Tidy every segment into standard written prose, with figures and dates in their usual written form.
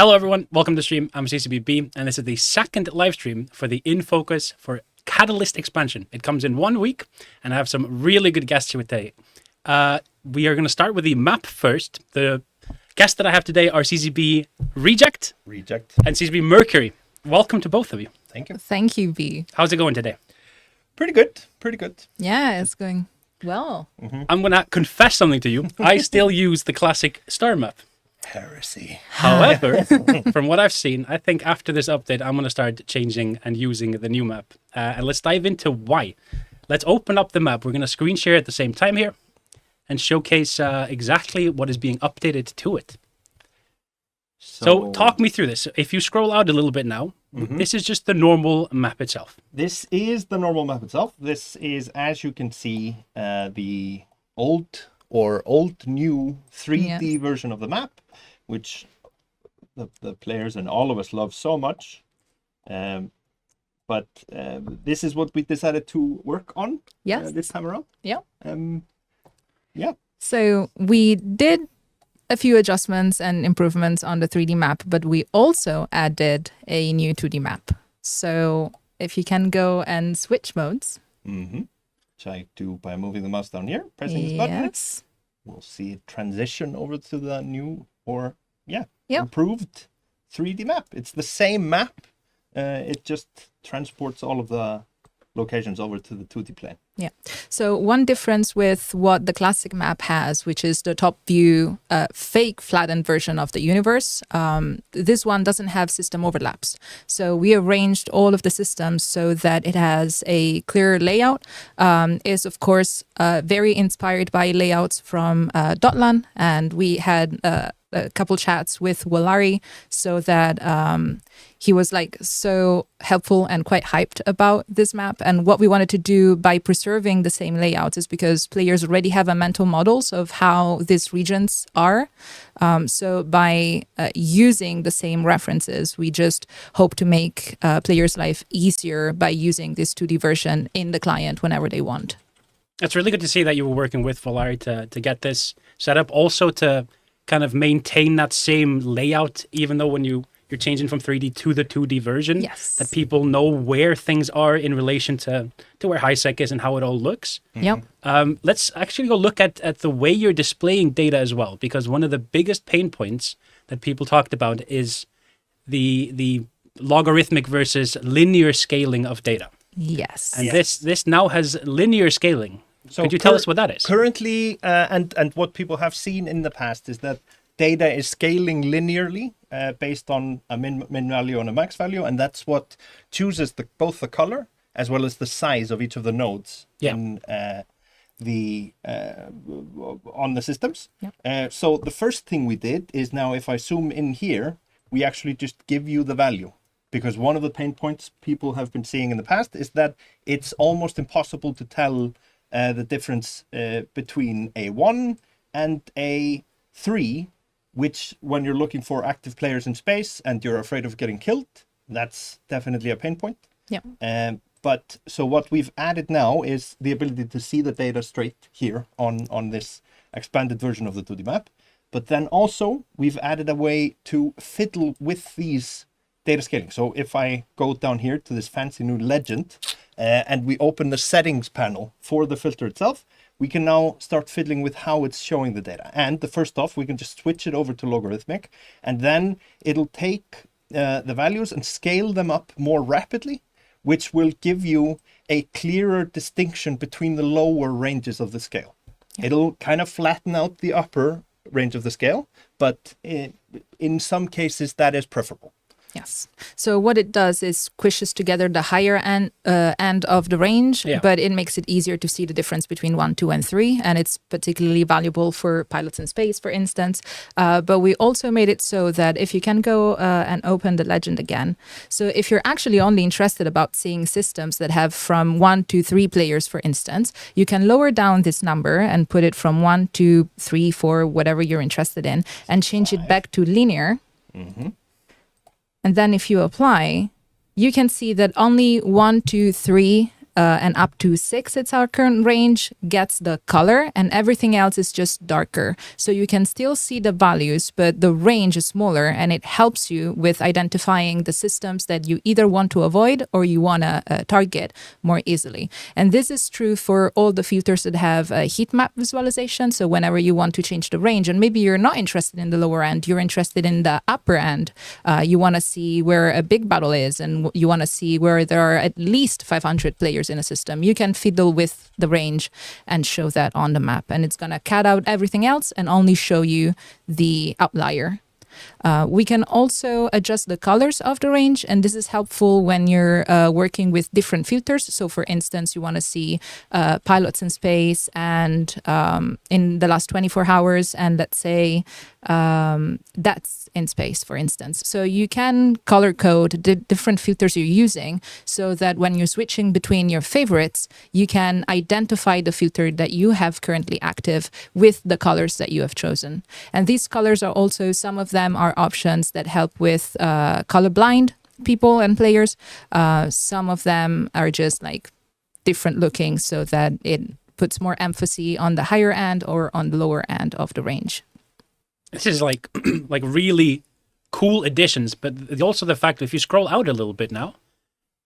Hello everyone, welcome to the stream. I'm CCBB, and this is the second live stream for the In Focus for Catalyst expansion. It comes in 1 week, and I have some really good guests here today. We are going to start with the map first. The guests that I have today are CCB Reject and CCB Mercury. Welcome to both of you. Thank you. Thank you, B. How's it going today? Pretty good. Yeah, it's going well. Mm-hmm. I'm going to confess something to you. I still use the classic star map. Heresy. However, from what I've seen, I think after this update, I'm going to start changing and using the new map. And let's dive into why. Let's open up the map. We're going to screen share at the same time here and showcase exactly what is being updated to it. So talk me through this. If you scroll out a little bit now, this is just the normal map itself. This is the normal map itself. This is, as you can see, the old new 3D version of the map, which the players and all of us love so much. But this is what we decided to work on this time around. Yeah. So we did a few adjustments and improvements on the 3D map, but we also added a new 2D map. So if you can go and switch modes. Which I do by moving the mouse down here, pressing this button. We'll see it transition over to the new improved 3D map. It's the same map. It just transports all of the locations over to the 2D plane. Yeah. So one difference with what the classic map has, which is the top view fake flattened version of the universe, this one doesn't have system overlaps. So we arranged all of the systems so that it has a clear layout. Is of course very inspired by layouts from Dotlan, and we had a couple chats with Walari so that he was like so helpful and quite hyped about this map. And what we wanted to do by preserving the same layouts is because players already have a mental models of how these regions are. So by using the same references, we just hope to make players' life easier by using this 2D version in the client whenever they want. It's really good to see that you were working with Volari to get this set up. Also to kind of maintain that same layout, even though when you're changing from 3D to the 2D version, that people know where things are in relation to where HiSec is and how it all looks. Yep. Let's actually go look at the way you're displaying data as well, because one of the biggest pain points that people talked about is the logarithmic versus linear scaling of data. Yes. And this now has linear scaling. So could you tell us what that is? Currently, and what people have seen in the past is that data is scaling linearly based on a min value and a max value, and that's what chooses both the color as well as the size of each of the nodes in on the systems. So the first thing we did is now if I zoom in here, we actually just give you the value. Because one of the pain points people have been seeing in the past is that it's almost impossible to tell the difference between a 1 and a 3, which when you're looking for active players in space and you're afraid of getting killed, that's definitely a pain point. But so what we've added now is the ability to see the data straight here on this expanded version of the 2D map. But then also we've added a way to fiddle with these data scaling. So if I go down here to this fancy new legend and we open the settings panel for the filter itself, we can now start fiddling with how it's showing the data. And the first off, we can just switch it over to logarithmic, and then it'll take the values and scale them up more rapidly, which will give you a clearer distinction between the lower ranges of the scale. It'll kind of flatten out the upper range of the scale, but in some cases that is preferable. Yes. So what it does is squishes together the higher end of the range, but it makes it easier to see the difference between 1, 2, and 3. And it's particularly valuable for pilots in space, for instance. But we also made it so that if you can go and open the legend again. So if you're actually only interested about seeing systems that have from 1 to 3 players, for instance, you can lower down this number and put it from 1 to 3, 4, whatever you're interested in, and change it back to linear. And then if you apply, you can see that only 1, 2, 3 and up to 6, it's our current range, gets the color, and everything else is just darker. So you can still see the values, but the range is smaller, and it helps you with identifying the systems that you either want to avoid or you want to target more easily. And this is true for all the filters that have a heat map visualization. So whenever you want to change the range, and maybe you're not interested in the lower end, you're interested in the upper end, you want to see where a big battle is, and you want to see where there are at least 500 players in a system, you can fiddle with the range and show that on the map. And it's going to cut out everything else and only show you the outlier. We can also adjust the colors of the range, and this is helpful when you're working with different filters. So for instance, you want to see pilots in space and in the last 24 hours, and let's say that's in space, for instance. So you can color code the different filters you're using so that when you're switching between your favorites, you can identify the filter that you have currently active with the colors that you have chosen. And these colors are also, some of them are options that help with colorblind people and players. Some of them are just like different looking so that it puts more emphasis on the higher end or on the lower end of the range. This is like like really cool additions, but also the fact that if you scroll out a little bit now,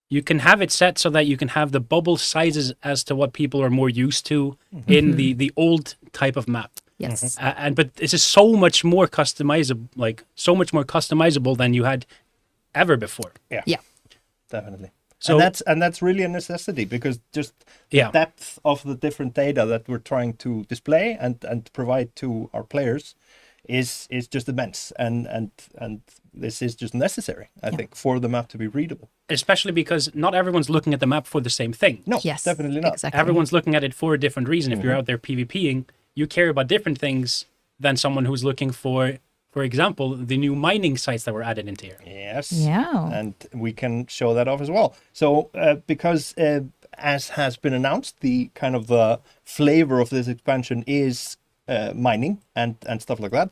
you can have it set so that you can have the bubble sizes as to what people are more used to in the old type of map. Yes. But this is so much more customizable than you had ever before. Yeah. Definitely. So And that's really a necessity, because just the depth of the different data that we're trying to display and provide to our players is just immense, and this is just necessary, I think, for the map to be readable. Especially because not everyone's looking at the map for the same thing. No, definitely not. Exactly. Everyone's looking at it for a different reason. If you're out there PvPing, you care about different things than someone who's looking for example, the new mining sites that were added into here. Yes. Yeah. And we can show that off as well. So because as has been announced, the kind of the flavor of this expansion is mining and stuff like that.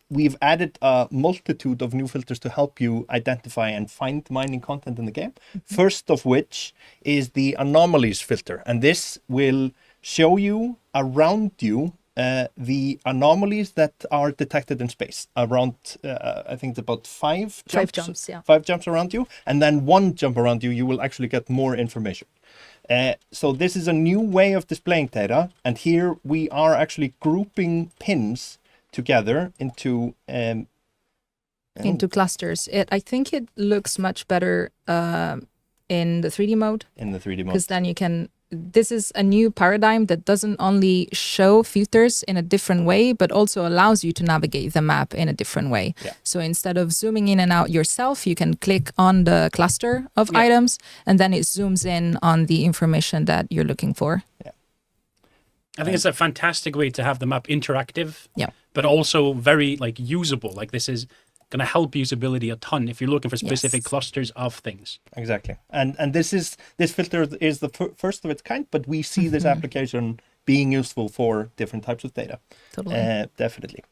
We've added a multitude of new filters to help you identify and find mining content in the game. First of which is the anomalies filter, and this will show you around you the anomalies that are detected in space around I think it's about 5 jumps. 5 jumps, yeah. 5 jumps around you, and then 1 jump around you, you will actually get more information. So this is a new way of displaying data, and here we are actually grouping pins together into clusters. I think it looks much better in the 3D mode. In the 3D mode. Because then you can. This is a new paradigm that doesn't only show filters in a different way, but also allows you to navigate the map in a different way. Yeah. So instead of zooming in and out yourself, you can click on the cluster of items, and then it zooms in on the information that you're looking for. Yeah. I think it's a fantastic way to have the map interactive, Yeah. but also very like usable. Like this is going to help usability a ton if you're looking for specific Yes. clusters of things. Exactly. And this filter is the first of its kind, but we see this application being useful for different types of data. Totally. Definitely.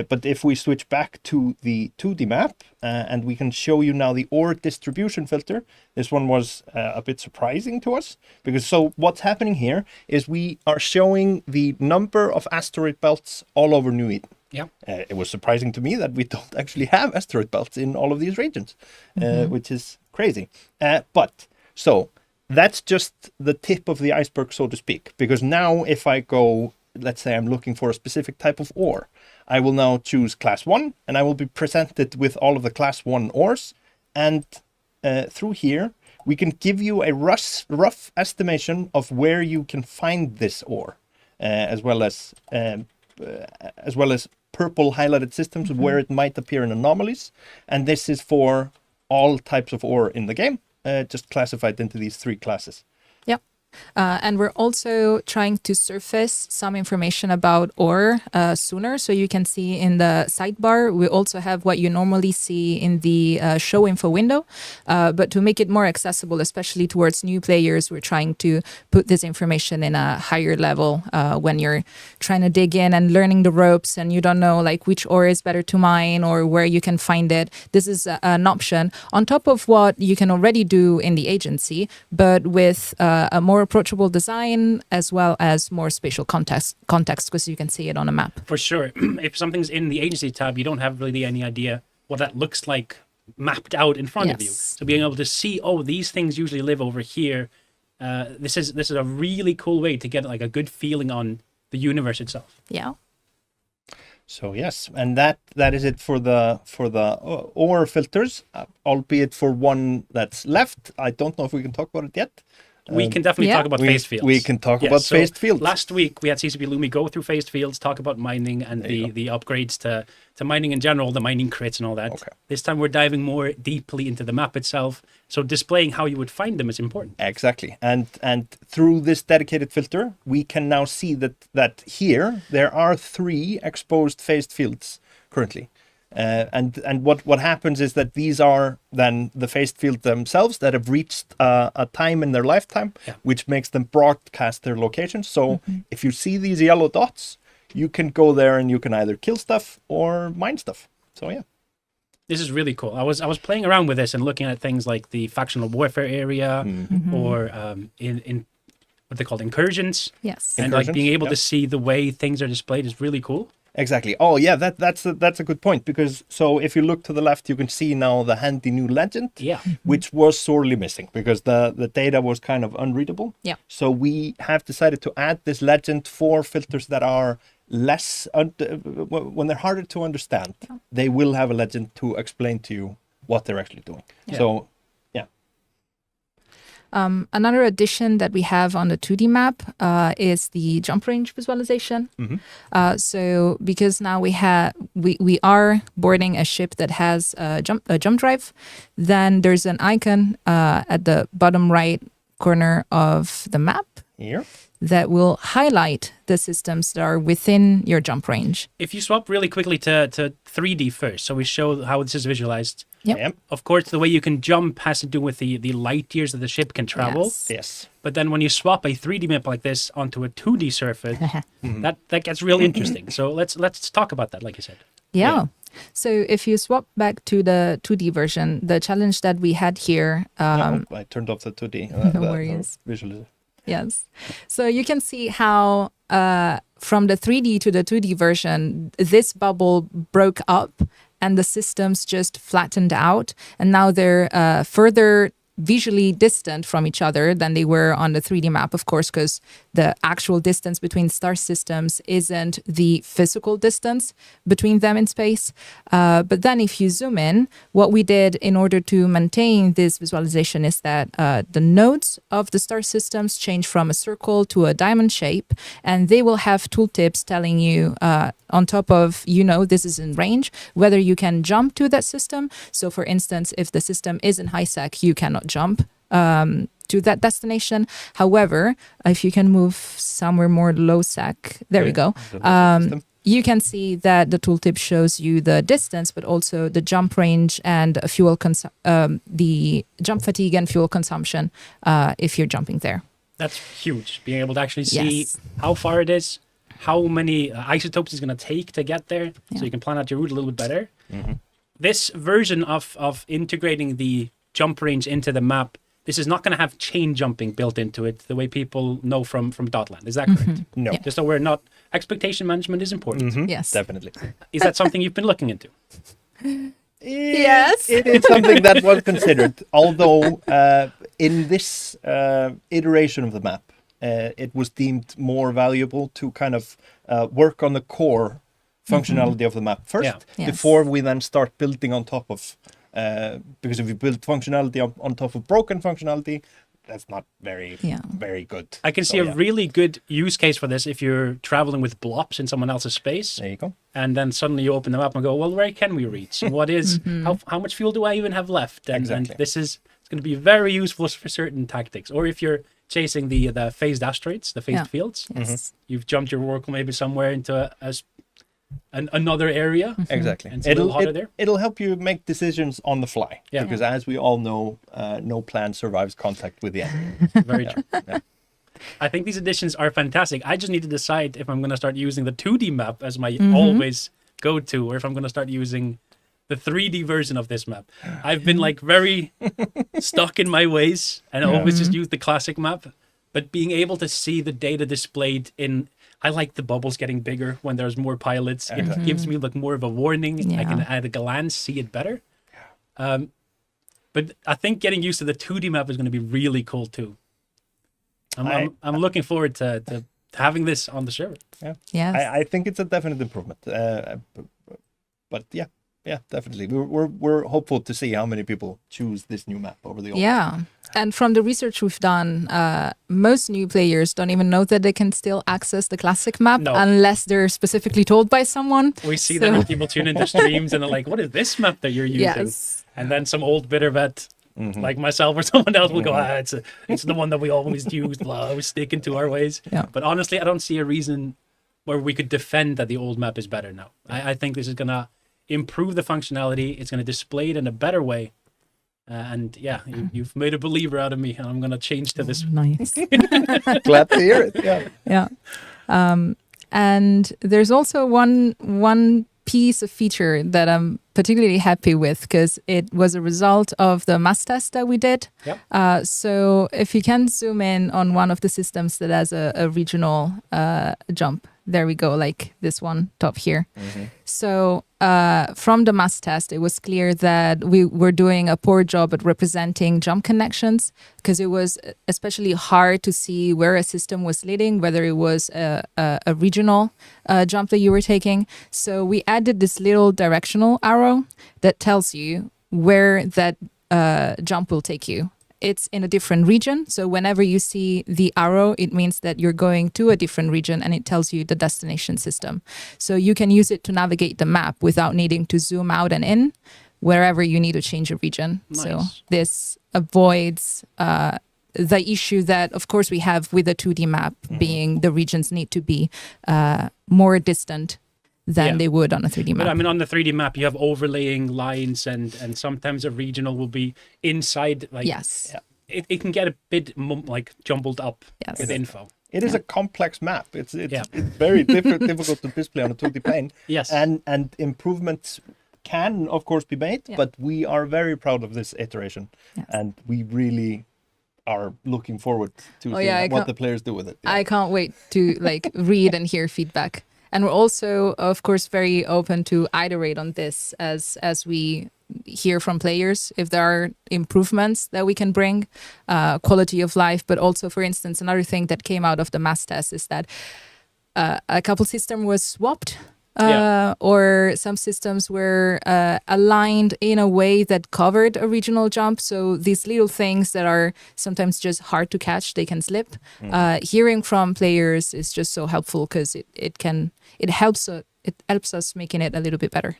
But if we switch back to the 2D map, and we can show you now the ore distribution filter. This one was a bit surprising to us, because so what's happening here is we are showing the number of asteroid belts all over New Eden. Yeah. It was surprising to me that we don't actually have asteroid belts in all of these regions, which is crazy. But so that's just the tip of the iceberg, so to speak, because now if I go, let's say I'm looking for a specific type of ore, I will now choose class 1, and I will be presented with all of the class 1 ores. And through here, we can give you a rough estimation of where you can find this ore, as well as purple highlighted systems where it might appear in anomalies. And this is for all types of ore in the game, just classified into these 3 classes. Yeah. And we're also trying to surface some information about ore sooner. So you can see in the sidebar, we also have what you normally see in the show info window. But to make it more accessible, especially towards new players, we're trying to put this information in a higher level when you're trying to dig in and learning the ropes and you don't know like which ore is better to mine or where you can find it. This is an option on top of what you can already do in the agency, but with a more approachable design as well as more spatial context because you can see it on a map. For sure. If something's in the agency tab, you don't have really any idea what that looks like mapped out in front of you. So being able to see, oh, these things usually live over here. This is a really cool way to get like a good feeling on the universe itself. Yeah. So yes, and that is it for the ore filters, albeit for one that's left. I don't know if we can talk about it yet. We can definitely talk about phased fields. We can talk about phased fields. Last week we had CCP Lumi go through phased fields, talk about mining and the upgrades to mining in general, the mining crits and all that. Okay. This time we're diving more deeply into the map itself. So displaying how you would find them is important. Exactly. And through this dedicated filter, we can now see that here there are 3 exposed phased fields currently. And what happens is that these are then the phased fields themselves that have reached a time in their lifetime, which makes them broadcast their location. So if you see these yellow dots, you can go there and you can either kill stuff or mine stuff. So yeah. This is really cool. I was playing around with this and looking at things like the factional warfare area or in what they call incursions. Yes. And like being able to see the way things are displayed is really cool. Exactly. Oh yeah, that's a good point, because so if you look to the left, you can see now the handy new legend, which was sorely missing because the data was kind of unreadable. Yeah. So we have decided to add this legend for filters that are less when they're harder to understand. They will have a legend to explain to you what they're actually doing. So another addition that we have on the 2D map is the jump range visualization. So because now we are boarding a ship that has a jump drive, then there's an icon at the bottom right corner of the map that will highlight the systems that are within your jump range. If you swap really quickly to 3D first, so we show how this is visualized. Of course, the way you can jump has to do with the light years that the ship can travel. Yes. But then when you swap a 3D map like this onto a 2D surface, that gets real interesting. So let's talk about that, like you said. Yeah. So if you swap back to the 2D version, the challenge that we had here... I turned off the 2D. No worries. Visualizer. Yes. So you can see how from the 3D to the 2D version, this bubble broke up and the systems just flattened out. And now they're further visually distant from each other than they were on the 3D map, of course, because the actual distance between star systems isn't the physical distance between them in space. But then if you zoom in, what we did in order to maintain this visualization is that the nodes of the star systems change from a circle to a diamond shape, and they will have tooltips telling you on top of, this is in range, whether you can jump to that system. So for instance, if the system is in high sec, you cannot jump to that destination. However, if you can move somewhere more low sec, there we go. You can see that the tooltip shows you the distance, but also the jump range and fuel the jump fatigue and fuel consumption if you're jumping there. That's huge. Being able to actually see how far it is, how many isotopes it's going to take to get there, so you can plan out your route a little bit better. This version of integrating the jump range into the map, this is not going to have chain jumping built into it the way people know from Dotland. Is that correct? No. Just so we're not... Expectation management is important. Yes. Definitely. Is that something you've been looking into? Yes. It is something that was considered, although in this iteration of the map, it was deemed more valuable to kind of work on the core functionality of the map first, before we then start building on top of... because if you build functionality on top of broken functionality, that's not very good. I can see a really good use case for this if you're traveling with blops in someone else's space. There you go. And then suddenly you open them up and go, well, where can we reach? What is, how much fuel do I even have left? And, and this is, it's going to be very useful for certain tactics. Or if you're chasing the phased asteroids, the phased fields. Yes. You've jumped your work maybe somewhere into another area. Exactly. And it's a little hotter there. It'll help you make decisions on the fly. Yeah. Because as we all know, no plan survives contact with the enemy. Very true. Yeah. I think these additions are fantastic. I just need to decide if I'm going to start using the 2D map as my always go-to, or if I'm going to start using the 3D version of this map. I've been like very stuck in my ways and always just use the classic map. But being able to see the data displayed in, I like the bubbles getting bigger when there's more pilots. It gives me like more of a warning. I can at a glance see it better. But I think getting used to the 2D map is going to be really cool too. I'm looking forward to having this on the server. Yeah. Yes. I think it's a definite improvement. But yeah, definitely. We're hopeful to see how many people choose this new map over the old. Yeah. And from the research we've done, most new players don't even know that they can still access the classic map unless they're specifically told by someone. We see that when people tune into streams and they're like, what is this map that you're using? Yes. And then some old bitter vet like myself or someone else will go, it's the one that we always use, we're sticking to our ways. Yeah. But honestly, I don't see a reason where we could defend that the old map is better now. I think this is going to improve the functionality. It's going to display it in a better way. And yeah, you've made a believer out of me, and I'm going to change to this. Nice. Glad to hear it. Yeah. Yeah. And there's also one piece of feature that I'm particularly happy with because it was a result of the mass test that we did. Yep. So if you can zoom in on one of the systems that has a regional jump, there we go, like this one top here. So from the mass test, it was clear that we were doing a poor job at representing jump connections because it was especially hard to see where a system was leading, whether it was a regional jump that you were taking. So we added this little directional arrow that tells you where that jump will take you. It's in a different region. So whenever you see the arrow, it means that you're going to a different region and it tells you the destination system. So you can use it to navigate the map without needing to zoom out and in wherever you need to change a region. Nice. So this avoids the issue that, of course, we have with a 2D map being the regions need to be more distant than they would on a 3D map. But I mean, on the 3D map, you have overlaying lines, and sometimes a regional will be inside. Like, yes. It can get a bit like jumbled up with info. It is a complex map. It's very difficult to display on a 2D plane. Yes. And improvements can, of course, be made, but we are very proud of this iteration. Yes. And we really are looking forward to seeing what the players do with it. Yeah. I can't wait to like read and hear feedback. And we're also, of course, very open to iterate on this as we hear from players if there are improvements that we can bring, quality of life. But also, for instance, another thing that came out of the mass test is that a couple system was swapped. Or some systems were aligned in a way that covered a regional jump. So these little things that are sometimes just hard to catch, they can slip. Hearing from players is just so helpful because it helps us making it a little bit better.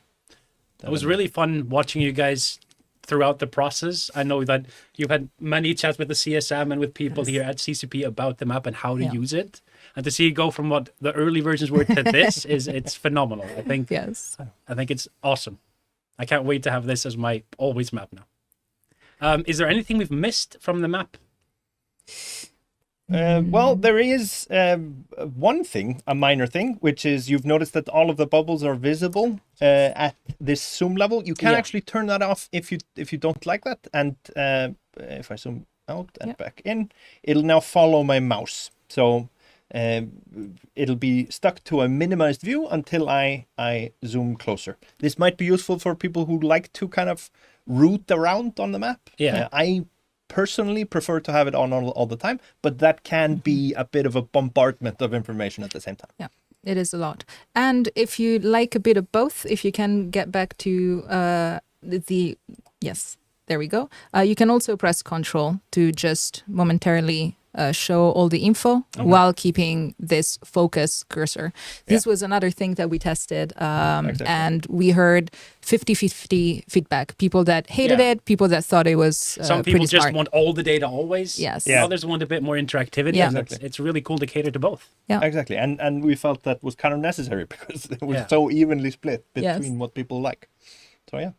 It was really fun watching you guys throughout the process. I know that you've had many chats with the CSM and with people here at CCP about the map and how to use it. And to see it go from what the early versions were to this it's phenomenal. I think I think it's awesome. I can't wait to have this as my always map now. Is there anything we've missed from the map? Well, there is one thing, a minor thing, which is you've noticed that all of the bubbles are visible at this zoom level. You can actually turn that off if you don't like that. And if I zoom out and back in, it'll now follow my mouse. So it'll be stuck to a minimized view until I zoom closer. This might be useful for people who like to kind of root around on the map. I personally prefer to have it on all the time, but that can be a bit of a bombardment of information at the same time. Yeah, it is a lot. And if you like a bit of both, if you can get back to there we go. You can also press Control to just momentarily show all the info while keeping this focus cursor. This was another thing that we tested, and we heard 50-50 feedback. People that hated it, people that thought it was some people pretty just smart. want all the data always. Yes. Others want a bit more interactivity. Yeah. And Exactly. it's really cool to cater to both. Yeah. Exactly, and we felt that was kind of necessary because it was so evenly split Yes. between what people like. So yeah,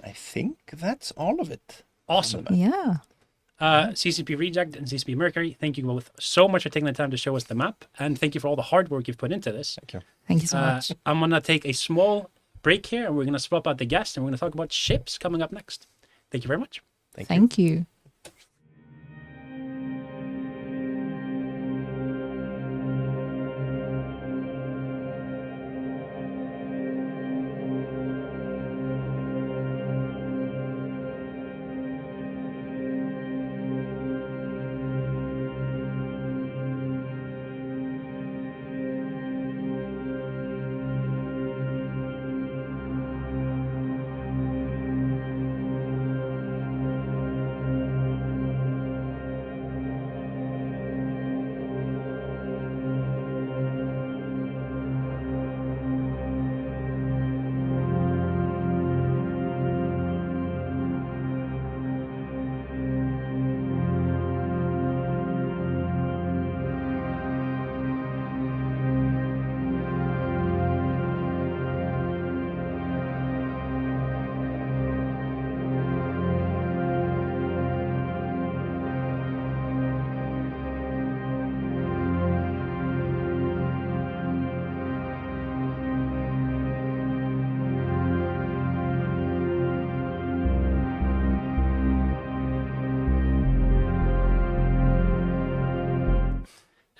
I think that's all of it. Awesome. Yeah. CCP Reject and CCP Mercury, thank you both so much for taking the time to show us the map, and thank you for all the hard work you've put into this. Thank you. Thank you so much. I'm going to take a small break here, and we're going to swap out the guest, and we're going to talk about ships coming up next. Thank you very much. Thank you.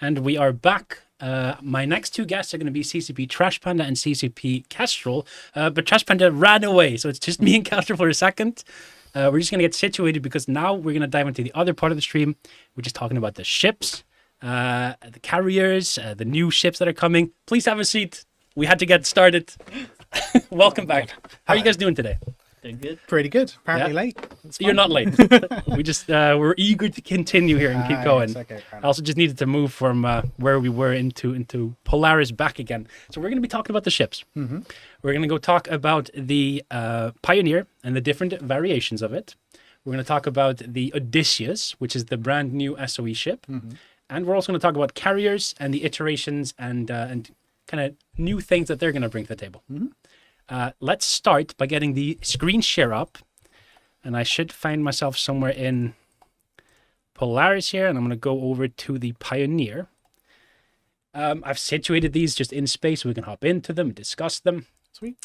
And we are back. My next two guests are going to be CCP Trash Panda and CCP Kestrel. But Trash Panda ran away, so it's just me and Kestrel for a second. We're just going to get situated because now we're going to dive into the other part of the stream, which is talking about the ships, the carriers, the new ships that are coming. Please have a seat. We had to get started. Welcome back. How are you guys doing today? Doing good. Pretty good. Apparently late. You're not late. We just we're eager to continue here and keep going. Yes, okay, I also just needed to move from where we were into Polaris back again. So we're going to be talking about the ships. Mm-hmm. We're going to go talk about the Pioneer and the different variations of it. We're going to talk about the Odysseus, which is the brand new SOE ship. Mm-hmm. And we're also going to talk about carriers and the iterations and kind of new things that they're going to bring to the table. Mm-hmm. Let's start by getting the screen share up. And I should find myself somewhere in Polaris here. And I'm going to go over to the Pioneer. I've situated these just in space so we can hop into them and discuss them. Sweet.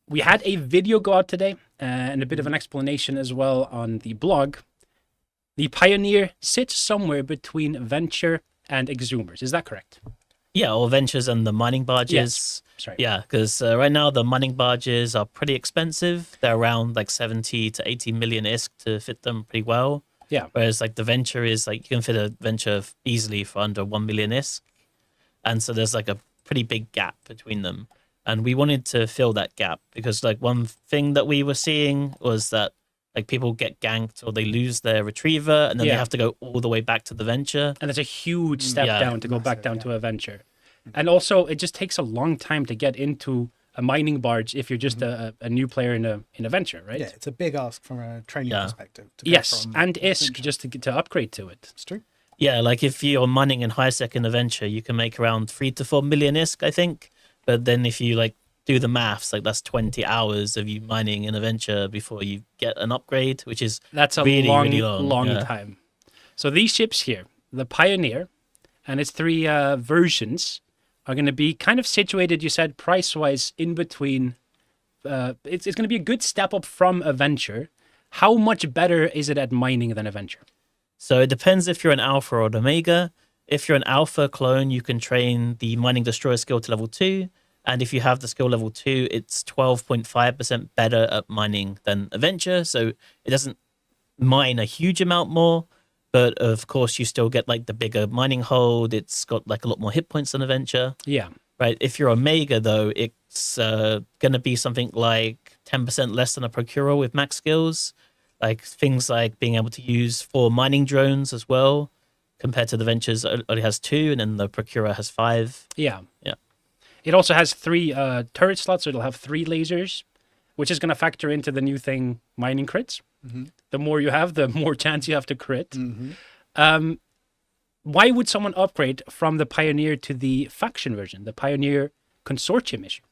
We had a video go out today and a bit of an explanation as well on the blog. The Pioneer sits somewhere between Venture and Exhumers. Is that correct? Yeah, or ventures and the mining barges. Yes. Sorry. Yeah, because right now the mining barges are pretty expensive. They're around like 70 to 80 million ISK to fit them pretty well. Yeah. Whereas like the venture is like you can fit a venture easily for under 1 million ISK. And so there's like a pretty big gap between them. And we wanted to fill that gap because like one thing that we were seeing was that like people get ganked or they lose their retriever and then they have to go all the way back to the venture. And it's a huge step down to go back down yeah. to a venture. And also, it just takes a long time to get into a mining barge if you're just a new player in a venture, right? Yeah, it's a big ask from a training perspective. To go Yes, from and ISK venture. just to upgrade to it. It's true. Yeah, like if you're mining in high-sec in a venture, you can make around 3 to 4 million ISK, I think. But then if you like do the maths, like that's 20 hours of you mining in a venture before you get an upgrade, which is That's a really, long, really long yeah. time. So these ships here, the Pioneer and its three versions, are going to be kind of situated, you said, price-wise in between. It's going to be a good step up from a venture. How much better is it at mining than a venture? So it depends if you're an alpha or an omega. If you're an alpha clone, you can train the mining destroyer skill to level 2. And if you have the skill level 2, it's 12.5% better at mining than a venture. So it doesn't mine a huge amount more. But of course, you still get like the bigger mining hold. It's got like a lot more hit points than a venture. Yeah. Right. If you're omega, though, it's going to be something like 10% less than a procurer with max skills. Like things like being able to use 4 mining drones as well. compared to the Ventures only has 2, and then the Procurer has 5. Yeah. Yeah. It also has 3 turret slots, so it'll have 3 lasers, which is going to factor into the new thing, mining crits. The more you have, the more chance you have to crit. Why would someone upgrade from the Pioneer to the faction version, the Pioneer Consortium issue?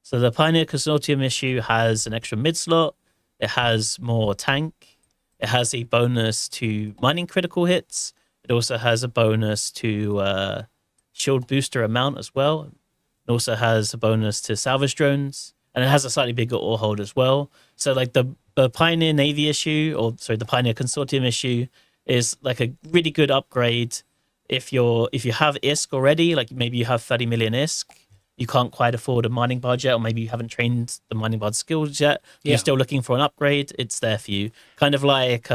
So the Pioneer Consortium issue has an extra mid slot. It has more tank. It has a bonus to mining critical hits. It also has a bonus to shield booster amount as well. It also has a bonus to salvage drones. And it has a slightly bigger ore hold as well. So like the Pioneer Navy issue, or sorry, the Pioneer Consortium issue is like a really good upgrade. If you have ISK already, like maybe you have 30 million ISK, you can't quite afford a mining barge yet, or maybe you haven't trained the mining barge skills yet. You're still looking for an upgrade. It's there for you. Kind of like,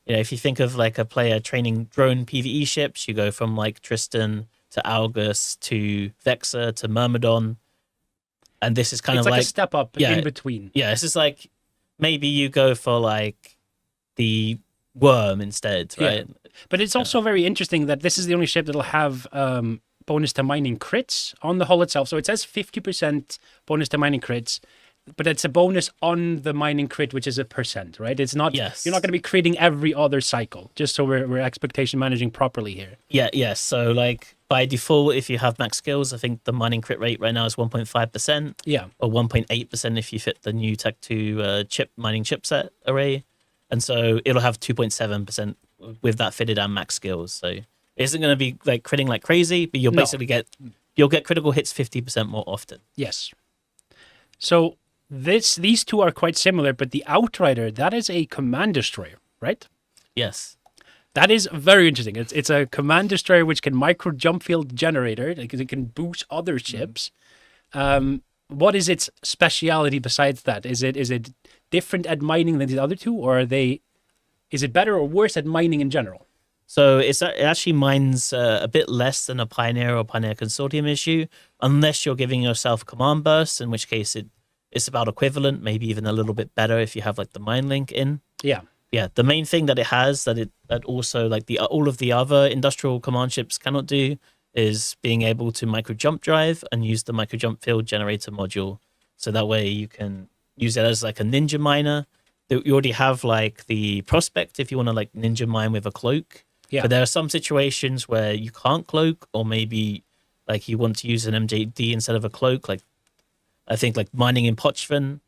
if you think of like a player training drone PvE ships, you go from like Tristan to Algus to Vexor to Myrmidon. And this is kind it's of like a step up in between. Yeah, this is like maybe you go for like the Worm instead, right? Yeah. But it's also very interesting that this is the only ship that'll have bonus to mining crits on the hull itself. So it says 50% bonus to mining crits, but it's a bonus on the mining crit, which is a percent, right? It's not. Yes. You're not going to be creating every other cycle. Just so we're expectation managing properly here. Yeah. Yes. So like by default, if you have max skills, I think the mining crit rate right now is 1.5%. Yeah. Or 1.8% if you fit the new Tech 2 mining chipset array. And so it'll have 2.7% with that fitted and max skills. So it isn't going to be like critting like crazy, but you'll basically get critical hits 50% more often. Yes. So these two are quite similar, but the Outrider, that is a command destroyer, right? Yes. That is very interesting. It's a command destroyer which can micro jump field generator, because it can boost other ships. What is its speciality besides that? Is it different at mining than the other two, or is it better or worse at mining in general? So it actually mines a bit less than a Pioneer or Pioneer Consortium issue, unless you're giving yourself command bursts, in which case it's about equivalent, maybe even a little bit better if you have like the mine link in. Yeah. Yeah, the main thing that it has that also like all of the other industrial command ships cannot do is being able to micro jump drive and use the micro jump field generator module. So that way you can use it as like a ninja miner. You already have like the prospect if you want to like ninja mine with a cloak. Yeah. But there are some situations where you can't cloak, or maybe like you want to use an MJD instead of a cloak. Like I think like mining in Pochven,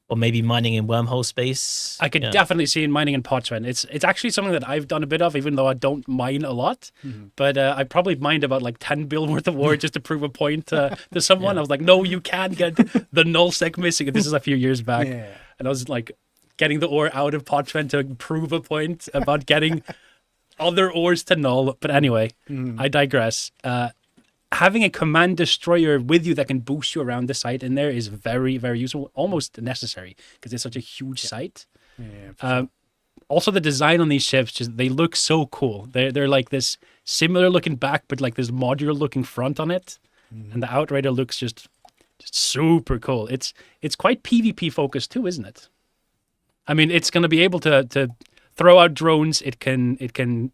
or maybe mining in wormhole space. I could definitely see in mining in Pochven. It's actually something that I've done a bit of, even though I don't mine a lot. But I probably mined about like 10 bill worth of ore just to prove a point to someone. I was like, no, you can't get the null sec missing. This is a few years back. Yeah. And I was like getting the ore out of Pochven to prove a point about getting other ores to null. But anyway, I digress. Having a command destroyer with you that can boost you around the site in there is very, very useful, almost necessary, because it's such a huge site. Yeah, Also, the design on these ships, they look so cool. They're like this similar looking back, but like this modular looking front on it. And the Outrider looks just super cool. It's quite PvP focused too, isn't it? I mean, it's going to be able to throw out drones. It could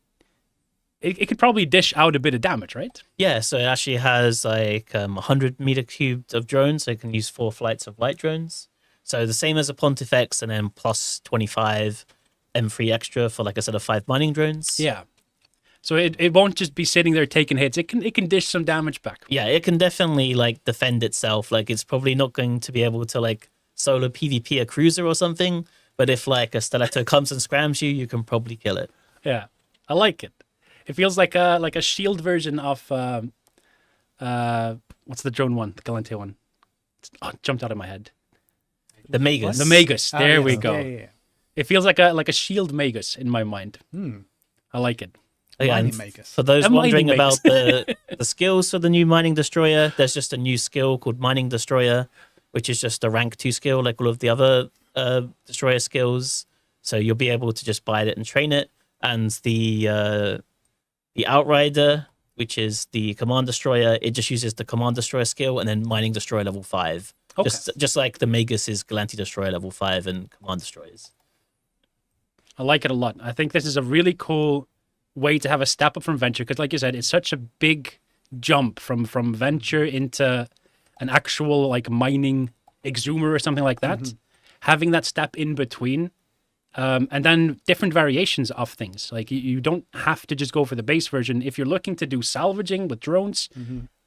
probably dish out a bit of damage, right? Yeah, so it actually has like 100 meter cubed of drones, so it can use 4 flights of light drones. So the same as a Pontifex, and then plus 25 M3 extra for, like I said, 5 mining drones. Yeah. So it won't just be sitting there taking hits. It can dish some damage back. Yeah, it can definitely like defend itself. Like it's probably not going to be able to like solo PvP a cruiser or something, but if like a stiletto comes and scrams you, you can probably kill it. Yeah, I like it. It feels like a shield version of what's the drone one, the Galante one? It jumped out of my head. The Magus. The Magus. There we go. Yeah. It feels like a shield Magus in my mind. I like it. Yeah, Mining and Magus. for those A mining wondering Magus. about the skills for the new mining destroyer, there's just a new skill called mining destroyer, which is just a rank 2 skill like all of the other destroyer skills. So you'll be able to just buy it and train it. And the Outrider, which is the command destroyer, it just uses the command destroyer skill and then mining destroyer level 5. Okay. Just like the Magus is Galanti destroyer level 5 and command destroyers. I like it a lot. I think this is a really cool way to have a step up from venture, because like you said, it's such a big jump from venture into an actual like mining exhumer or something like that. Having that step in between, and then different variations of things. Like you don't have to just go for the base version. If you're looking to do salvaging with drones,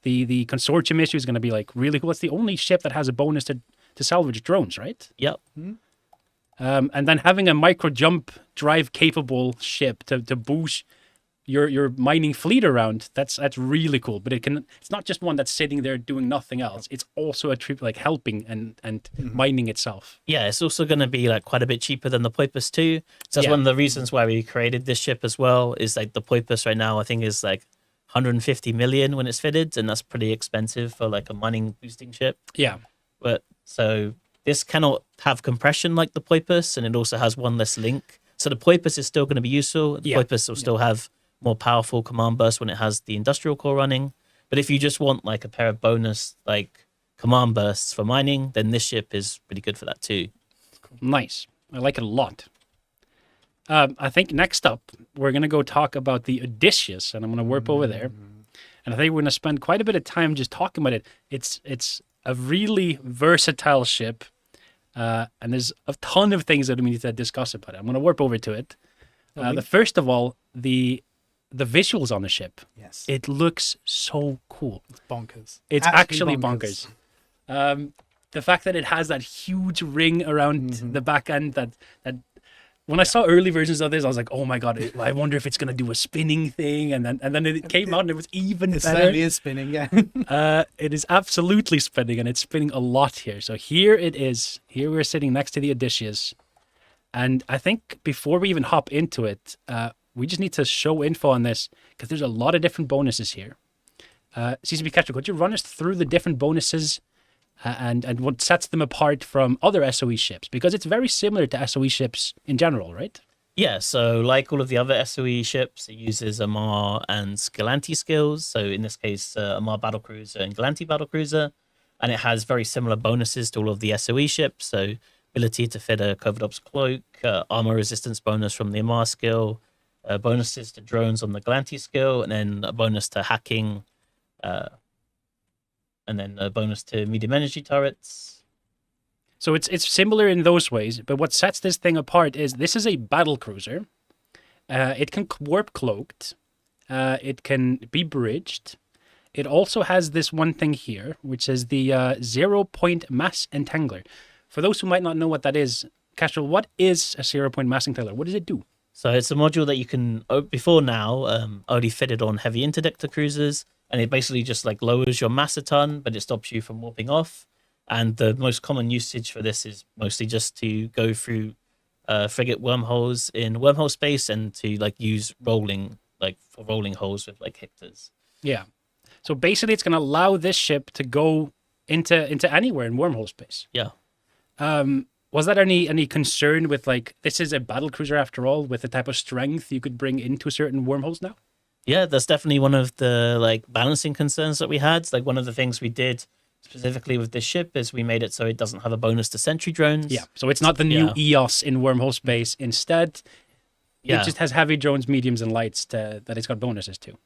the consortium issue is going to be like really cool. It's the only ship that has a bonus to salvage drones, right? Yep. And then having a micro jump drive capable ship to boost your mining fleet around, that's really cool. But it's not just one that's sitting there doing nothing else. It's also a trip like helping and mining itself. Yeah, it's also going to be like quite a bit cheaper than the Poipus too. So that's one of the reasons why we created this ship as well. Is like the Poipus right now I think is like 150 million when it's fitted, and that's pretty expensive for like a mining boosting ship. Yeah. But so this cannot have compression like the Poipus, and it also has one less link. So the Poipus is still going to be useful. The Poipus will still have more powerful command burst when it has the industrial core running. But if you just want like a pair of bonus like command bursts for mining, then this ship is pretty good for that too. Nice. I like it a lot. I think next up, we're going to go talk about the Odysseus, and I'm going to warp over there. And I think we're going to spend quite a bit of time just talking about it. It's a really versatile ship, and there's a ton of things that we need to discuss about it. I'm going to warp over to it. The first of all, the visuals on the ship. Yes. It looks so cool. It's bonkers. It's actually bonkers. The fact that it has that huge ring around the back end that when I saw early versions of this, I was like, oh my God, I wonder if it's going to do a spinning thing. And then it came out and it was even better. It certainly is spinning, yeah. It is absolutely spinning, and it's spinning a lot here. So here it is. Here we're sitting next to the Odysseus. And I think before we even hop into it, we just need to show info on this because there's a lot of different bonuses here. CCP Catcher, could you run us through the different bonuses and what sets them apart from other SOE ships? Because it's very similar to SOE ships in general, right? Yeah, so like all of the other SOE ships, it uses Amar and Galanti skills. So in this case, Amar Battlecruiser and Galanti Battlecruiser. And it has very similar bonuses to all of the SOE ships. So ability to fit a Covert Ops cloak, armor resistance bonus from the Amar skill, bonuses to drones on the Galanti skill, and then a bonus to hacking, and then a bonus to medium energy turrets. So it's similar in those ways, but what sets this thing apart is this is a battle cruiser. It can warp cloaked. It can be bridged. It also has this one thing here, which is the 0-point mass entangler. For those who might not know what that is, Castrol, what is a 0-point mass entangler? What does it do? So it's a module that you can, before now, only fitted on heavy interdictor cruisers, and it basically just like lowers your mass a ton, but it stops you from warping off. And the most common usage for this is mostly just to go through frigate wormholes in wormhole space and to like use rolling, like for rolling holes with like hectors. Yeah. So basically it's going to allow this ship to go into anywhere in wormhole space. Yeah. Was that any concern with like, this is a battle cruiser after all, with the type of strength you could bring into certain wormholes now? Yeah, that's definitely one of the like balancing concerns that we had. Like one of the things we did specifically with this ship is we made it so it doesn't have a bonus to sentry drones. Yeah, so it's not the new EOS in wormhole space. Instead, it just has heavy drones, mediums, and lights that it's got bonuses to.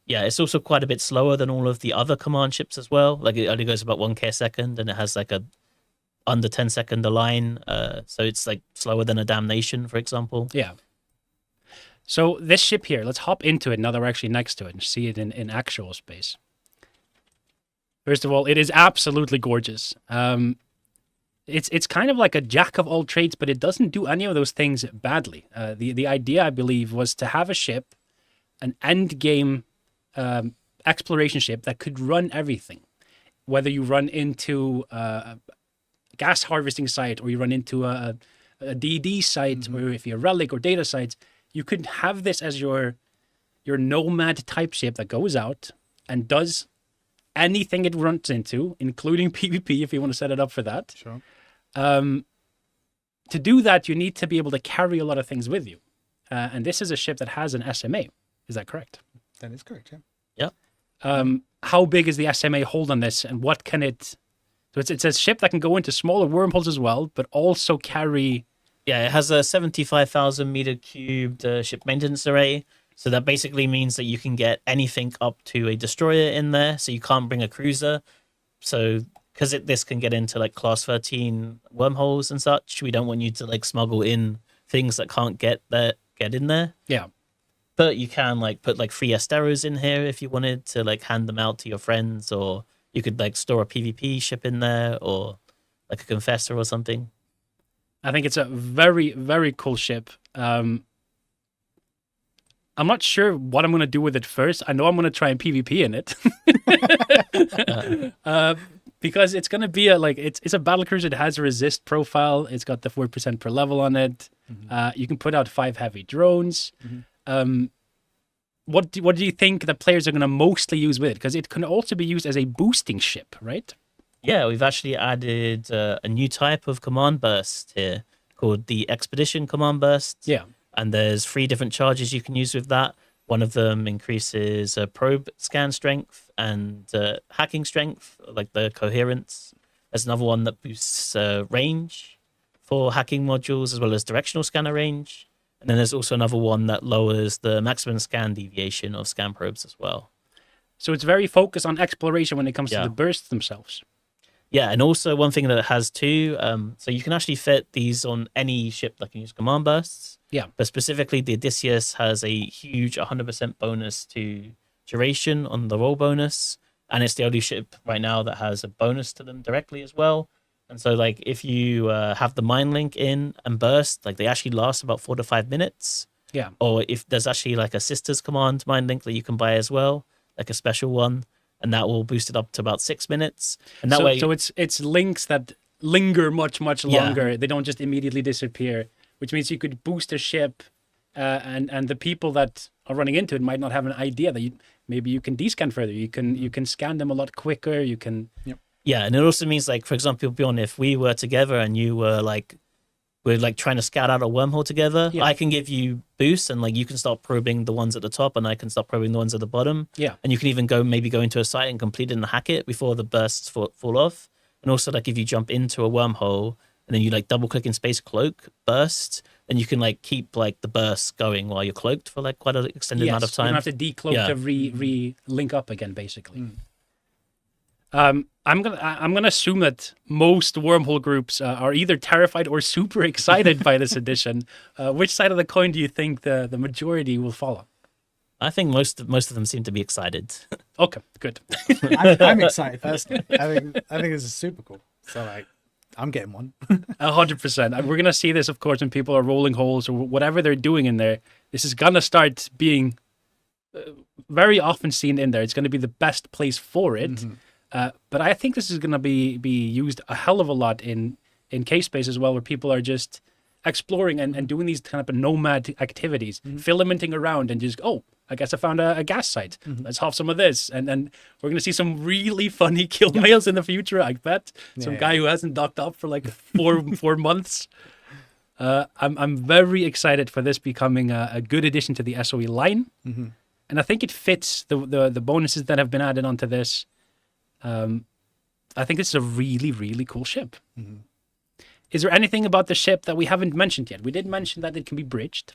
Yeah, it's also quite a bit slower than all of the other command ships as well. Like it only goes about 1k a second, and it has like a under 10-second align. So it's like slower than a Damnation, for example. Yeah. So this ship here, let's hop into it now that we're actually next to it and see it in actual space. First of all, it is absolutely gorgeous. It's kind of like a jack of all trades, but it doesn't do any of those things badly. The idea, I believe, was to have a ship, an end game exploration ship that could run everything. Whether you run into a gas harvesting site or you run into a DD site, or if you're relic or data sites, you could have this as your nomad type ship that goes out and does anything it runs into, including PvP if you want to set it up for that. Sure. To do that, you need to be able to carry a lot of things with you. And this is a ship that has an SMA. Is that correct? That is correct, yeah. Yeah. How big is the SMA hold on this, and what can it... So it's a ship that can go into smaller wormholes as well, but also carry... Yeah, it has a 75,000 meter cubed ship maintenance array. So that basically means that you can get anything up to a destroyer in there. So you can't bring a cruiser. So because this can get into like class 13 wormholes and such, we don't want you to like smuggle in things that can't get in there. Yeah. But you can like put like 3 Esteros in here if you wanted to like hand them out to your friends, or you could like store a PvP ship in there, or like a confessor or something. I think it's a very, very cool ship. I'm not sure what I'm going to do with it first. I know I'm going to try and PvP in it. Because it's going to be it's a battlecruiser. It has a resist profile. It's got the 4% per level on it. You can put out 5 heavy drones. What do you think the players are going to mostly use with it? Because it can also be used as a boosting ship, right? Yeah, we've actually added a new type of command burst here called the Expedition Command Burst. Yeah. And there's 3 different charges you can use with that. One of them increases probe scan strength and hacking strength, like the coherence. There's another one that boosts range for hacking modules, as well as directional scanner range. And then there's also another one that lowers the maximum scan deviation of scan probes as well. So it's very focused on exploration when it comes to the bursts themselves. Yeah, and also one thing that it has too, so you can actually fit these on any ship that can use command bursts. Yeah. But specifically, the Odysseus has a huge 100% bonus to duration on the roll bonus. And it's the only ship right now that has a bonus to them directly as well. And so, like, if you have the mind link in and burst, like, they actually last about 4 to 5 minutes. Yeah. Or if there's actually, like, a sister's command mind link that you can buy as well, like a special one, and that will boost it up to about 6 minutes. And that way... So it's links that linger much, much longer. Yeah. They don't just immediately disappear, which means you could boost a ship, and the people that are running into it might not have an idea that maybe you can descan further. You can scan them a lot quicker. You can... Yep. Yeah, and it also means, like, for example, Bjorn, if we were together and you were we're trying to scout out a wormhole together, I can give you boosts, and like you can start probing the ones at the top, and I can start probing the ones at the bottom. Yeah, and you can even go into a site and complete it and hack it before the bursts fall off. And also, like, if you jump into a wormhole and then you like double click in space cloak burst, then you can like keep like the bursts going while you're cloaked for like quite an extended amount of time. You don't have to decloak to re link up again, basically. I'm gonna assume that most wormhole groups are either terrified or super excited by this edition. Which side of the coin do you think the majority will follow? I think most of them seem to be excited. Okay, good. I'm excited personally. I think this is super cool. So like, I'm getting one. 100%. We're gonna see this, of course, when people are rolling holes or whatever they're doing in there. This is gonna start being very often seen in there. It's gonna be the best place for it. But I think this is going to be used a hell of a lot in case space as well, where people are just exploring and doing these kind of nomad activities, filamenting around and just, I guess I found a gas site. Let's have some of this. And we're going to see some really funny kill mails in the future, I bet. Some guy who hasn't docked up for like four months. I'm very excited for this becoming a good addition to the SOE line. And I think it fits the bonuses that have been added onto this. I think this is a really, really cool ship. Is there anything about the ship that we haven't mentioned yet? We did mention that it can be bridged.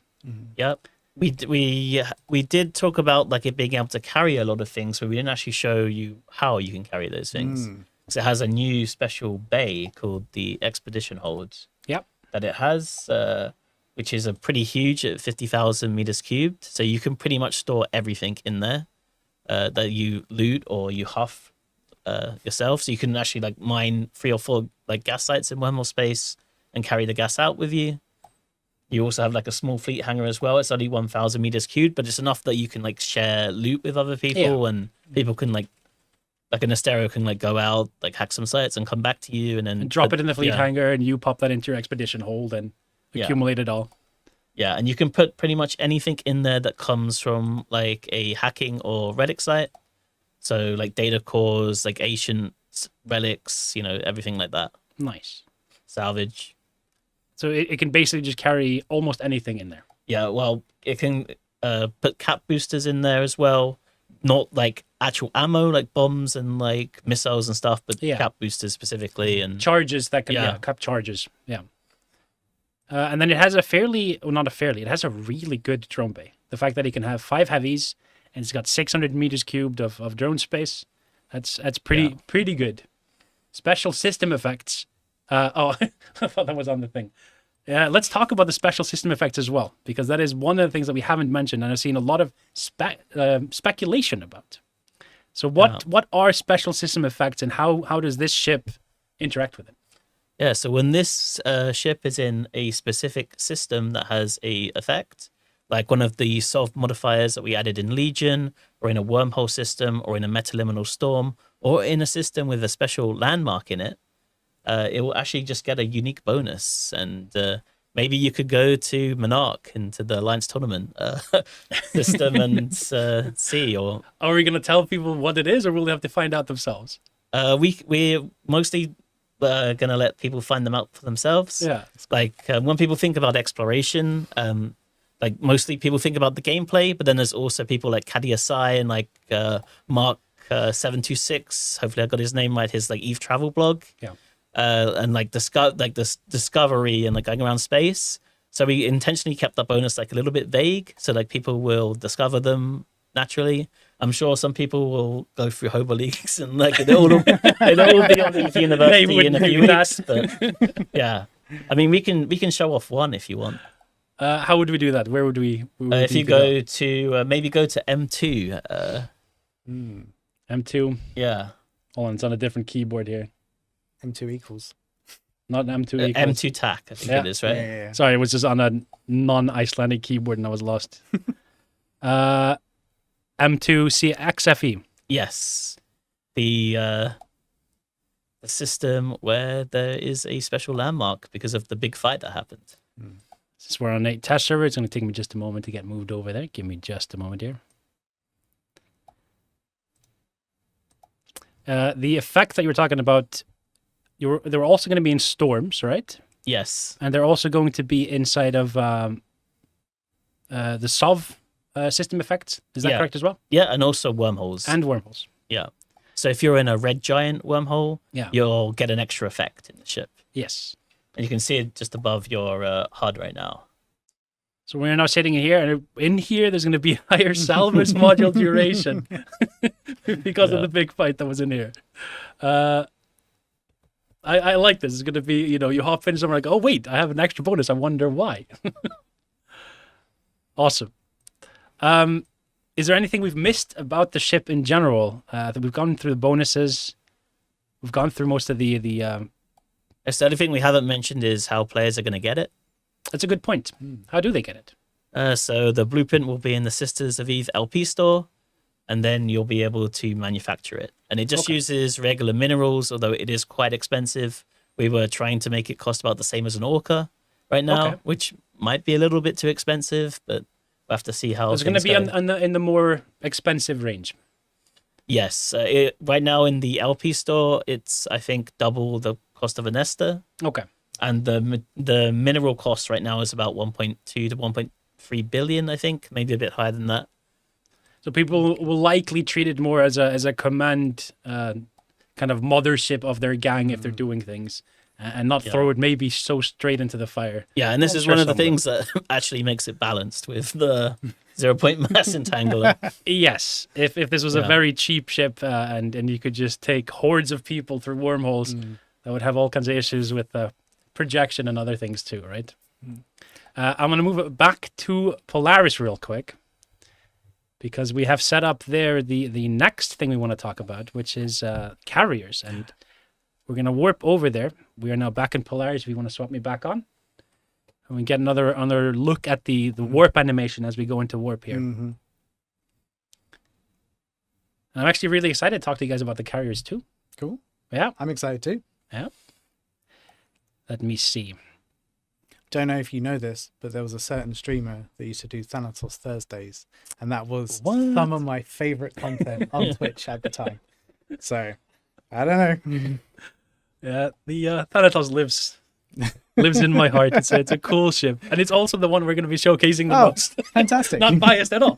Yep. We did talk about like it being able to carry a lot of things, but we didn't actually show you how you can carry those things. So it has a new special bay called the Expedition Hold. Yep. That it has, which is a pretty huge at 50,000 meters cubed. So you can pretty much store everything in there that you loot or you huff yourself. So you can actually like mine 3 or 4 like gas sites in wormhole space and carry the gas out with you. You also have like a small fleet hangar as well. It's only 1,000 meters cubed, but it's enough that you can like share loot with other people, and people can like an Astero can like go out, like hack some sites and come back to you and drop it in the fleet hangar, and you pop that into your expedition hold and accumulate it all. Yeah, and you can put pretty much anything in there that comes from like a hacking or relic site. So like data cores, like ancient relics, everything like that. Nice. Salvage. So it can basically just carry almost anything in there. Yeah, well, it can put cap boosters in there as well. Not like actual ammo, like bombs and like missiles and stuff, but cap boosters specifically. And charges that can, cap charges. Yeah. And then it has it has a really good drone bay. The fact that he can have 5 heavies and it's got 600 meters cubed of drone space. That's pretty good. Special system effects. I thought that was on the thing. Yeah, let's talk about the special system effects as well, because that is one of the things that we haven't mentioned and I've seen a lot of speculation about. So what are special system effects and how does this ship interact with it? Yeah, so when this ship is in a specific system that has a effect, like one of the soft modifiers that we added in Legion, or in a wormhole system, or in a metaliminal storm, or in a system with a special landmark in it, it will actually just get a unique bonus. And maybe you could go to Monarch into the Alliance Tournament system and see. Or are we going to tell people what it is, or will they have to find out themselves? We're mostly going to let people find them out for themselves. Yeah. Like when people think about exploration, like mostly people think about the gameplay, but then there's also people like Kadia Sai and like Mark 726. Hopefully I got his name right. His like Eve travel blog. Yeah. And like this discovery and like going around space. So we intentionally kept that bonus like a little bit vague, so like people will discover them naturally. I'm sure some people will go through Hover Leagues and like it'll all be on the university in a few weeks. But yeah, I mean we can show off one if you want. How would we do that? Where would we if you go to maybe go to M2. M2. Yeah. Hold on, it's on a different keyboard here. M2 equals. Not M2 equals. M2 TAC, I think it is, right? Yeah. Sorry, it was just on a non-Icelandic keyboard and I was lost. M2CXFE. Yes. The system where there is a special landmark because of the big fight that happened. Since we're on a test server, it's going to take me just a moment to get moved over there. Give me just a moment here. The effect that you were talking about, they were also going to be in storms, right? Yes. And they're also going to be inside of the SOV system effects. Is that correct as well? Yeah, and also wormholes. And wormholes. Yeah. So if you're in a red giant wormhole, yeah, you'll get an extra effect in the ship. Yes. And you can see it just above your HUD right now. So we're now sitting here, and in here there's going to be higher salvage module duration because of the big fight that was in here. I like this. It's going to be, you hop in somewhere like, oh, wait, I have an extra bonus. I wonder why. Awesome. Is there anything we've missed about the ship in general? That we've gone through the bonuses. We've gone through most of the The only thing we haven't mentioned is how players are going to get it. That's a good point. How do they get it? So the blueprint will be in the Sisters of Eve LP store, and then you'll be able to manufacture it. And it just uses regular minerals, although it is quite expensive. We were trying to make it cost about the same as an Orca right now, which might be a little bit too expensive, but we'll have to see how it's going to be in the more expensive range. Yes. Right now in the LP store, it's, I think, double the cost of an Ester. Okay. And the mineral cost right now is about 1.2 to 1.3 billion, I think, maybe a bit higher than that. So people will likely treat it more as a command kind of mothership of their gang if they're doing things, and not throw it maybe so straight into the fire. Yeah, and this is one of the things that actually makes it balanced with the 0-point mass entangler. Yes, if this was a very cheap ship and you could just take hordes of people through wormholes, that would have all kinds of issues with projection and other things too, right? I'm going to move it back to Polaris real quick, because we have set up there the next thing we want to talk about, which is carriers, and we're going to warp over there. We are now back in Polaris. If you want to swap me back on, and we get another look at the warp animation as we go into warp here. And I'm actually really excited to talk to you guys about the carriers too. Cool. Yeah. I'm excited too. Yeah. Let me see. Don't know if you know this, but there was a certain streamer that used to do Thanatos Thursdays, and that was some of my favorite content on Twitch at the time. So, I don't know. Yeah, the Thanatos lives Lives in my heart. It's a cool ship, and it's also the one we're going to be showcasing the most. Fantastic. Not biased at all.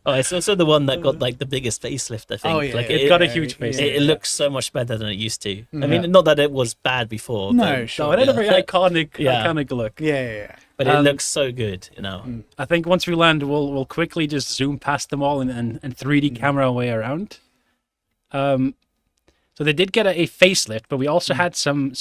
Oh, it's also the one that got like the biggest facelift, I think. Oh, yeah, like yeah. It got a huge face. It looks so much better than it used to. I mean, not that it was bad before. No, but, sure. So it had a very iconic Yeah. look. Yeah. but it looks so good, you know. I think once we land, we'll quickly just zoom past them all and 3D camera our way around. So they did get a facelift, but we also had some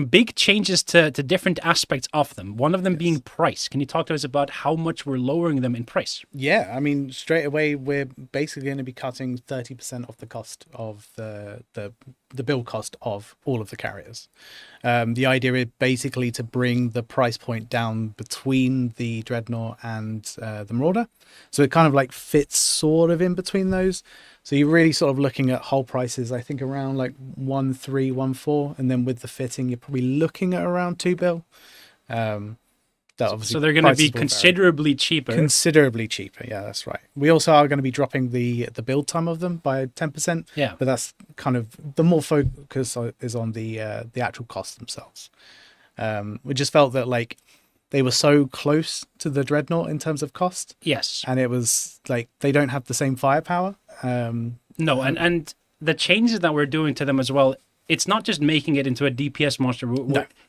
big changes to different aspects of them. One of them being price. Can you talk to us about how much we're lowering them in price? Yeah, I mean, straight away, we're basically going to be cutting 30% off the cost of the build cost of all of the carriers. The idea is basically to bring the price point down between the Dreadnought and the Marauder. So it kind of like fits sort of in between those. So you're really sort of looking at hull prices, I think around like 1.3, 1.4, and then with the fitting, you're probably looking at around 2 bill. That obviously So they're going to be prices will vary. considerably cheaper. Considerably cheaper, yeah, that's right. We also are going to be dropping the build time of them by 10%. Yeah. But that's kind of the more focus is on the actual costs themselves. We just felt that like they were so close to the Dreadnought in terms of cost, Yes. and it was like they don't have the same firepower. No, and the changes that we're doing to them as well, it's not just making it into a DPS monster.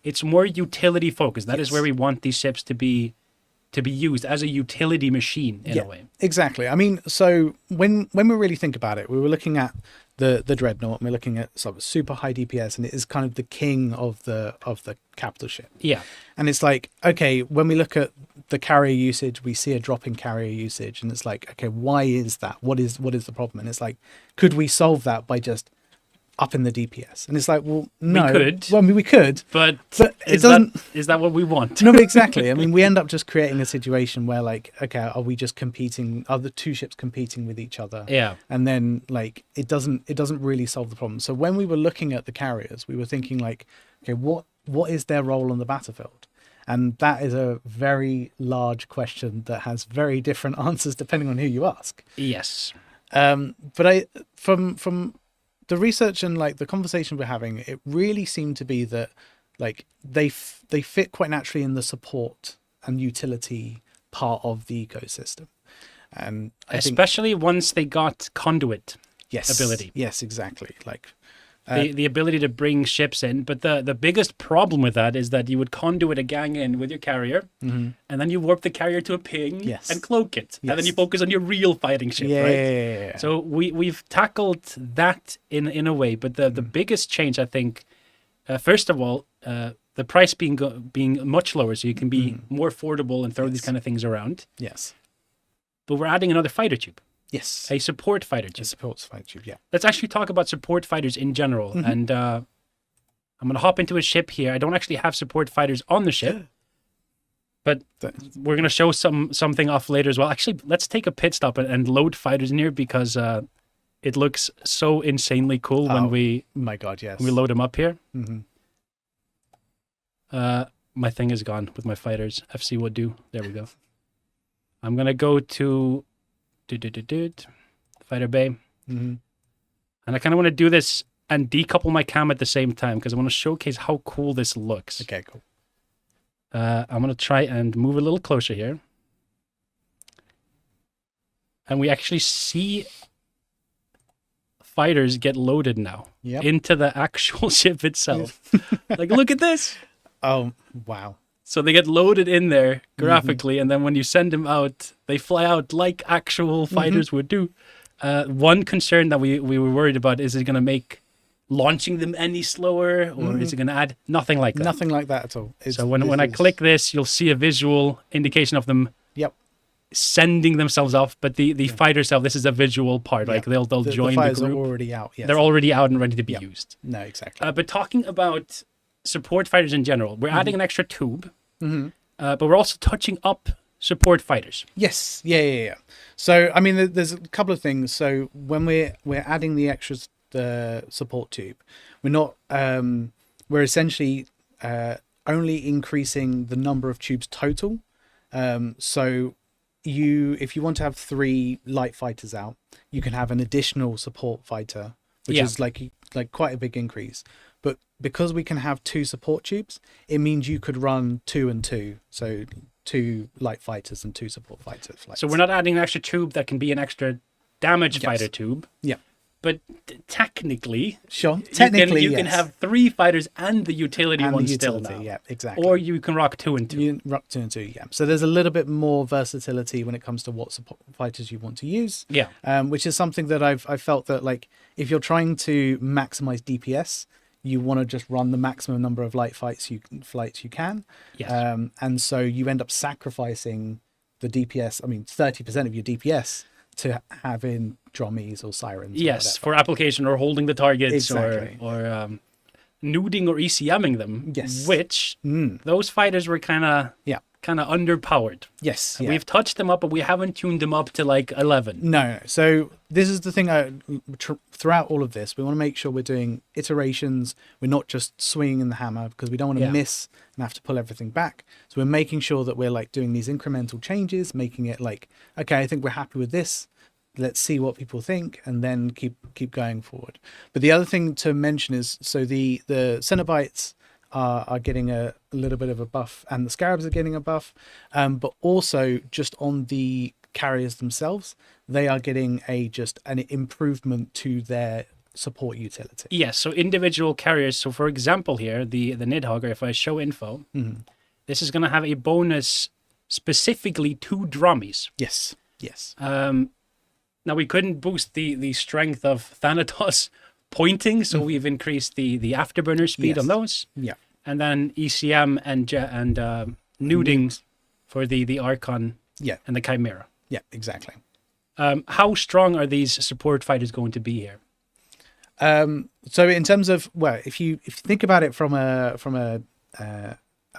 It's more utility focused. That is Yes. where we want these ships to be used as a utility machine in a way. Exactly. I mean, so when we really think about it, we were looking at the Dreadnought, and we're looking at sort of super high DPS, and it is kind of the king of the capital ship. Yeah. And it's like, okay, when we look at the carrier usage, we see a drop in carrier usage, and it's like, okay, why is that? What is the problem? And it's like, could we solve that by just upping the DPS? And it's like, well, no. We could. Well, I mean, we could. But But it is doesn't. Is that what we want? No, but exactly. I mean, we end up just creating a situation where, like, okay, are we just competing? Are the two ships competing with each other? Yeah. And then, like, it doesn't really solve the problem. So when we were looking at the carriers, we were thinking, like, okay, what is their role on the battlefield? And that is a very large question that has very different answers depending on who you ask. Yes. But from the research and like the conversation we're having, it really seemed to be that like they fit quite naturally in the support and utility part of the ecosystem. And I think, Especially once they got conduit yes, ability. Yes, exactly. Like the ability to bring ships in. But the biggest problem with that is that you would conduit a gang in with your carrier, and then you warp the carrier to a ping Yes. and cloak it. And then Yes. you focus on your real fighting ship, yeah, right? yeah. So we've tackled that in a way. But the biggest change, I think, first of all, the price being much lower, so you can be more affordable and throw these Yes. kind of things around. Yes. But we're adding another fighter tube, Yes. a support fighter It tube. supports fight tube, yeah. Let's actually talk about support fighters in general. And I'm going to hop into a ship here. I don't actually have support fighters on the ship, but we're going to show something off later as well. Actually, let's take a pit stop and load fighters in here because it looks so insanely cool when we My God, yes. load them up here. Mhm. My thing is gone with my fighters. FC would do. There we go. I'm going to go to Fighter Bay. Mhm. And I kind of want to do this and decouple my cam at the same time because I want to showcase how cool this looks. Okay, cool. I'm going to try and move a little closer here. And we actually see fighters get loaded now Yep. into the actual ship itself. Like, look at this. Oh, wow. So they get loaded in there graphically, and then when you send them out, they fly out like actual fighters would do. One concern that we were worried about is it going to make launching them any slower, or is it going to add nothing like that? Nothing like that at all. So when I click this, you'll see a visual indication of them Yep. sending themselves off, but the fighter self, this is a visual part. Like they'll join the fighters group. are already out. Yes. They're already out and ready to be Yep. used. No, exactly. But talking about support fighters in general, we're adding an extra tube, but we're also touching up support fighters. Yes. Yeah. So, I mean, there's a couple of things. So when we're adding the extras, the support tube, we're not, we're essentially only increasing the number of tubes total. So if you want to have 3 light fighters out, you can have an additional support fighter, which Yeah. is like quite a big increase. But because we can have 2 support tubes, it means you could run 2 and 2. So 2 light fighters and 2 support fighter flights. So we're not adding an extra tube that can be an extra damage fighter tube. Yeah. But technically, Sure. Technically, you can have 3 fighters and the utility and one the still utility, now. yeah, exactly. Or you can rock 2 and 2. You rock 2 and 2, yeah. So there's a little bit more versatility when it comes to what support fighters you want to use. Yeah. Which is something that I felt that, like, if you're trying to maximize DPS, you want to just run the maximum number of light flights you can. Yes. And so you end up sacrificing the DPS, 30% of your DPS to have in drummies or sirens. Yes, or for application or holding the targets Exactly. or nuding or ECMing them. Yes. Which those fighters were kind of underpowered. Yes. Yeah. We've touched them up, but we haven't tuned them up to like 11. No. So this is the thing. Throughout all of this, we want to make sure we're doing iterations. We're not just swinging the hammer, because we don't want to miss and have to pull everything back. So we're making sure that we're like doing these incremental changes, making it like, okay, I think we're happy with this. Let's see what people think, and then keep going forward. But the other thing to mention is, so the Cenobites are getting a little bit of a buff, and the Scarabs are getting a buff, but also just on the carriers themselves, they are getting an improvement to their support utility. Yes, so individual carriers. So for example here, the Nidhogger, if I show info, this is going to have a bonus specifically to drummies. Yes. Now we couldn't boost the strength of Thanatos pointing, so we've increased the afterburner speed on those. Yeah. And then ECM and nuding for the Archon and the Chimera. Yeah, exactly. How strong are these support fighters going to be here? So in terms of, well, if you think about it from a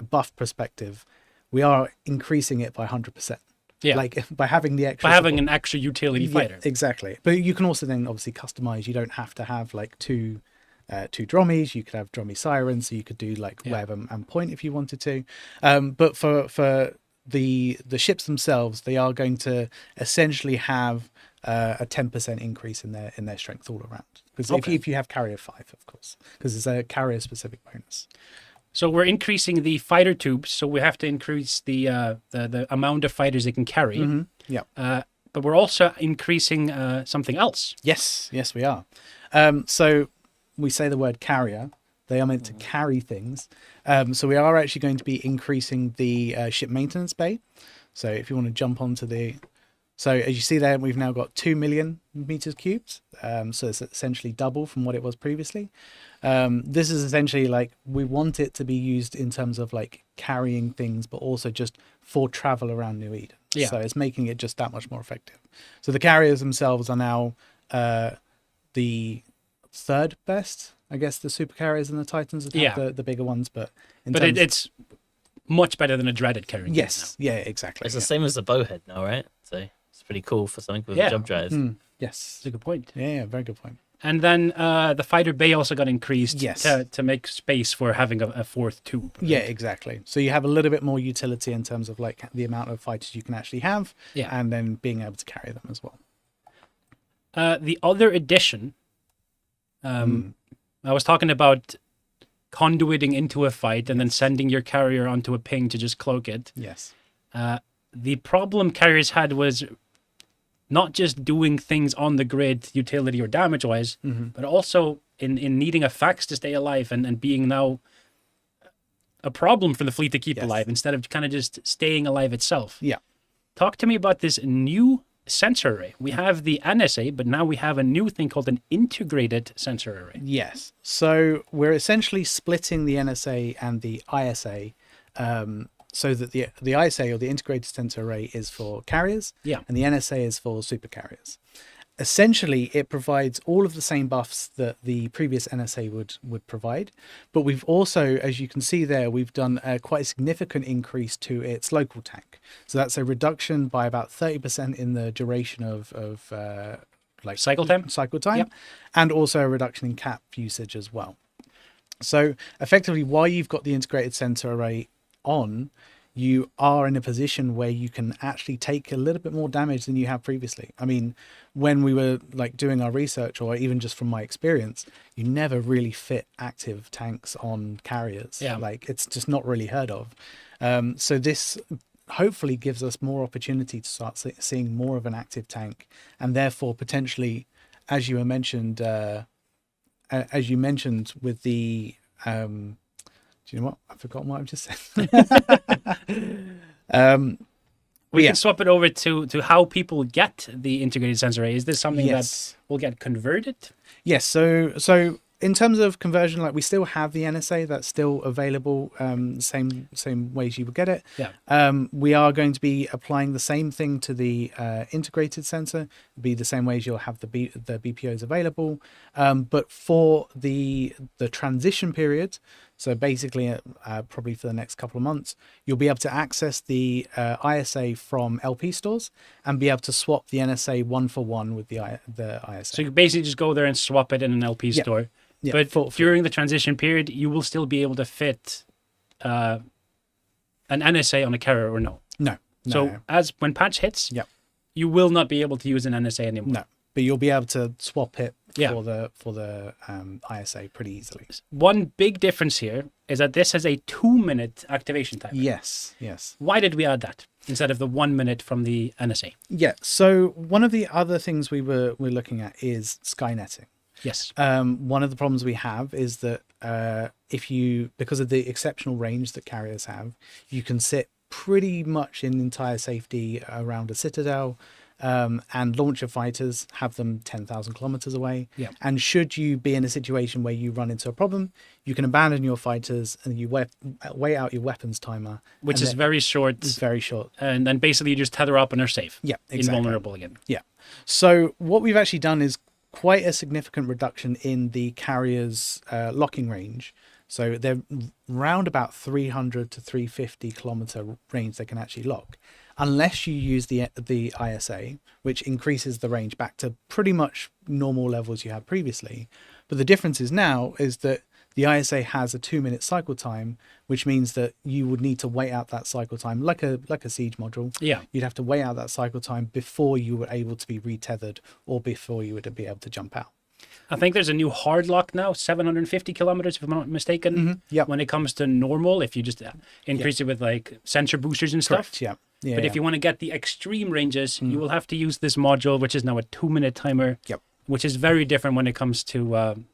buff perspective, we are increasing it by 100%. Yeah, like by having the extra. By having an extra utility fighter. Exactly. But you can also then obviously customize. You don't have to have like two drummies. You could have drummy sirens, so you could do like web and point if you wanted to. But for the ships themselves, they are going to essentially have a 10% increase in their strength all around. Because if you have carrier 5, of course, because it's a carrier specific bonus. So we're increasing the fighter tubes, so we have to increase the amount of fighters they can carry. Mm-hmm. Yeah. But we're also increasing something else. Yes, we are. So we say the word carrier. They are meant to carry things. So we are actually going to be increasing the ship maintenance bay. So if you want to jump onto so as you see there, we've now got 2 million meters cubed. So it's essentially double from what it was previously. This is essentially like, we want it to be used in terms of like carrying things, but also just for travel around New Eden. Yeah. So it's making it just that much more effective. So the carriers themselves are now the third best, I guess, the super carriers and the Titans that have the bigger ones. But it's much better than a dreaded carrying. Yes, yeah, exactly. It's the same as the bowhead now, right? So it's pretty cool for something with jump drives. Yes. That's a good point. Yeah, very good point. And then the fighter bay also got increased Yes. to make space for having a fourth tube. Right? Yeah, exactly. So you have a little bit more utility in terms of like the amount of fighters you can actually have, and then being able to carry them as well. The other addition, I was talking about conduiting into a fight and then sending your carrier onto a ping to just cloak it. Yes. The problem carriers had was not just doing things on the grid, utility or damage-wise, but also in needing a fax to stay alive and being now a problem for the fleet to keep alive instead of kind of just staying alive itself. Yeah. Talk to me about this new sensor array. We have the NSA, but now we have a new thing called an integrated sensor array. Yes. So we're essentially splitting the NSA and the ISA, so that the ISA, or the integrated sensor array, is for carriers, and the NSA is for super carriers. Essentially, it provides all of the same buffs that the previous NSA would provide, but we've also, as you can see there, we've done quite a significant increase to its local tank. So that's a reduction by about 30% in the duration of like cycle time, and also a reduction in cap usage as well. So effectively, while you've got the integrated sensor array on, you are in a position where you can actually take a little bit more damage than you have previously. I mean, when we were like doing our research, or even just from my experience, you never really fit active tanks on carriers. Yeah. Like, it's just not really heard of. So this hopefully gives us more opportunity to start seeing more of an active tank, and therefore potentially, as you mentioned with the do you know what? I've forgotten what I've just said. We yeah. can swap it over to how people get the integrated sensor array. Is this something Yes. that will get converted? Yes. So in terms of conversion, like, we still have the NSA that's still available, same ways you would get it. Yeah. We are going to be applying the same thing to the integrated sensor, be the same ways you'll have the BPOs available. But for the transition period, so basically probably for the next couple of months, you'll be able to access the ISA from LP stores and be able to swap the NSA 1-for-1 with the ISA. So you can basically just go there and swap it in an LP store. Yeah, But during the transition period, you will still be able to fit an NSA on a carrier or no? No. So as when patch hits, Yep. you will not be able to use an NSA anymore. No, but you'll be able to swap it Yeah. for the ISA pretty easily. One big difference here is that this has a 2-minute activation time. Yes. Why did we add that instead of the 1 minute from the NSA? Yeah. So one of the other things we're looking at is Skynetting. Yes. One of the problems we have is that because of the exceptional range that carriers have, you can sit pretty much in entire safety around a citadel, and launch your fighters, have them 10,000 kilometers away. Yeah. And should you be in a situation where you run into a problem, you can abandon your fighters and you wait out your weapons timer, Which is very short. It's very short. And then basically you just tether up and are safe. Yeah, exactly. Invulnerable again. Yeah. So what we've actually done is quite a significant reduction in the carrier's locking range. So they're round about 300 to 350 kilometer range they can actually lock, unless you use the ISA, which increases the range back to pretty much normal levels you had previously. But the difference is now is that the ISA has a 2-minute cycle time, which means that you would need to wait out that cycle time like a siege module. Yeah. You'd have to wait out that cycle time before you were able to be retethered or before you would be able to jump out. I think there's a new hard lock now, 750 kilometers, if I'm not mistaken. Mm-hmm. Yep. When it comes to normal, if you just increase it with like sensor boosters and stuff. Correct, yeah. But if you want to get the extreme ranges, you will have to use this module, which is now a 2-minute timer. Yep. Which is very different when it comes to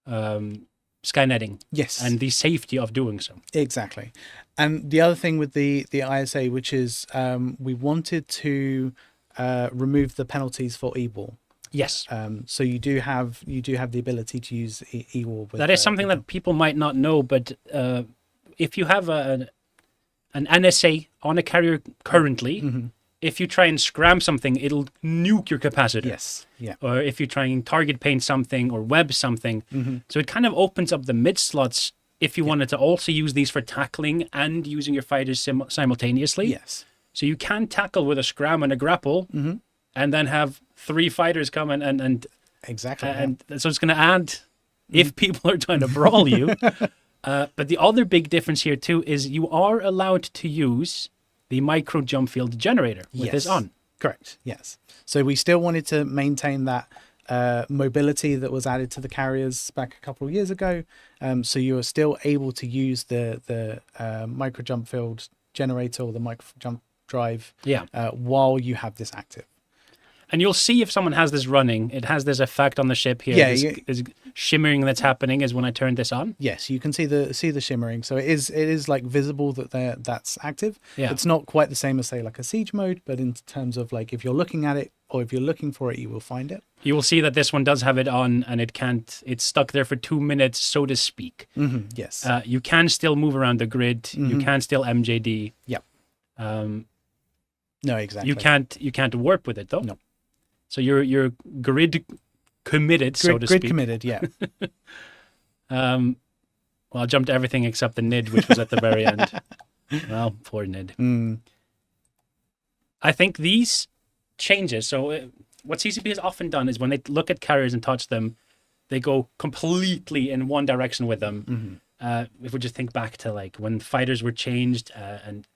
Skynetting. Yes. And the safety of doing so. Exactly. And the other thing with the ISA, which is we wanted to remove the penalties for e-wall. Yes. So you do have the ability to use e-wall. That is something that people might not know, but if you have an NSA on a carrier currently, if you try and scram something, it'll nuke your capacitor. Yes. Yeah. Or if you try and target paint something or web something. So it kind of opens up the mid slots if you wanted to also use these for tackling and using your fighters simultaneously. Yes. So you can tackle with a scram and a grapple, and then have 3 fighters come and exactly. And so it's going to add if people are trying to brawl you. But the other big difference here too is you are allowed to use the micro jump field generator with this on. Correct. Yes. So we still wanted to maintain that mobility that was added to the carriers back a couple of years ago. So you are still able to use the micro jump field generator or the micro jump drive while you have this active. And you'll see if someone has this running, it has this effect on the ship here. Yeah, this shimmering that's happening is when I turn this on. Yes, you can see the shimmering. So it is like visible that that's active. Yeah. It's not quite the same as say like a siege mode, but in terms of like if you're looking at it or if you're looking for it, you will find it. You will see that this one does have it on and it's stuck there for 2 minutes, so to speak. Yes. You can still move around the grid. You can still MJD. Yep. No, exactly. You can't warp with it though. No. So you're grid committed, so to speak. Grid committed, yeah. Well, I jumped everything except the NID, which was at the very end. Well, poor NID. I think these changes, so what CCP has often done is when they look at carriers and touch them, they go completely in one direction with them. if we just think back to like when fighters were changed and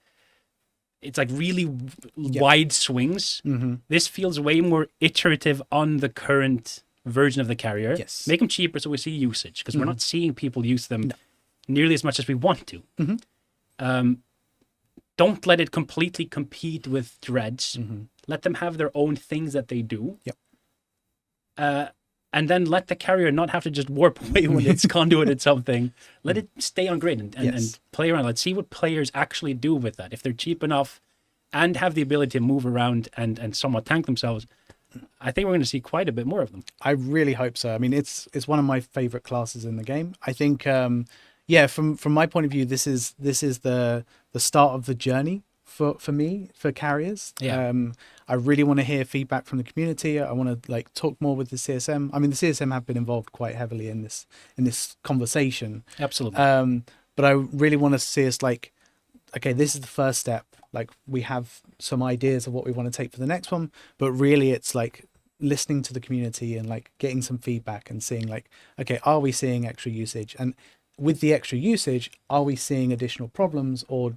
it's like really wide swings. This feels way more iterative on the current version of the carrier. Yes. Make them cheaper so we see usage, because we're not seeing people use them nearly as much as we want to. Don't let it completely compete with Dredge. Let them have their own things that they do. And then let the carrier not have to just warp away when it's conduited something. Let it stay on grid and play around. Let's see what players actually do with that. If they're cheap enough and have the ability to move around and somewhat tank themselves, I think we're going to see quite a bit more of them. I really hope so. I mean, it's one of my favorite classes in the game. I think, from my point of view, this is the start of the journey for me, for carriers. I really want to hear feedback from the community. I want to like talk more with the CSM. I mean, the CSM have been involved quite heavily in this conversation. Absolutely. But I really want to see us like, okay, this is the first step. Like we have some ideas of what we want to take for the next one, but really it's like listening to the community and like getting some feedback and seeing like, okay, are we seeing extra usage? And with the extra usage, are we seeing additional problems or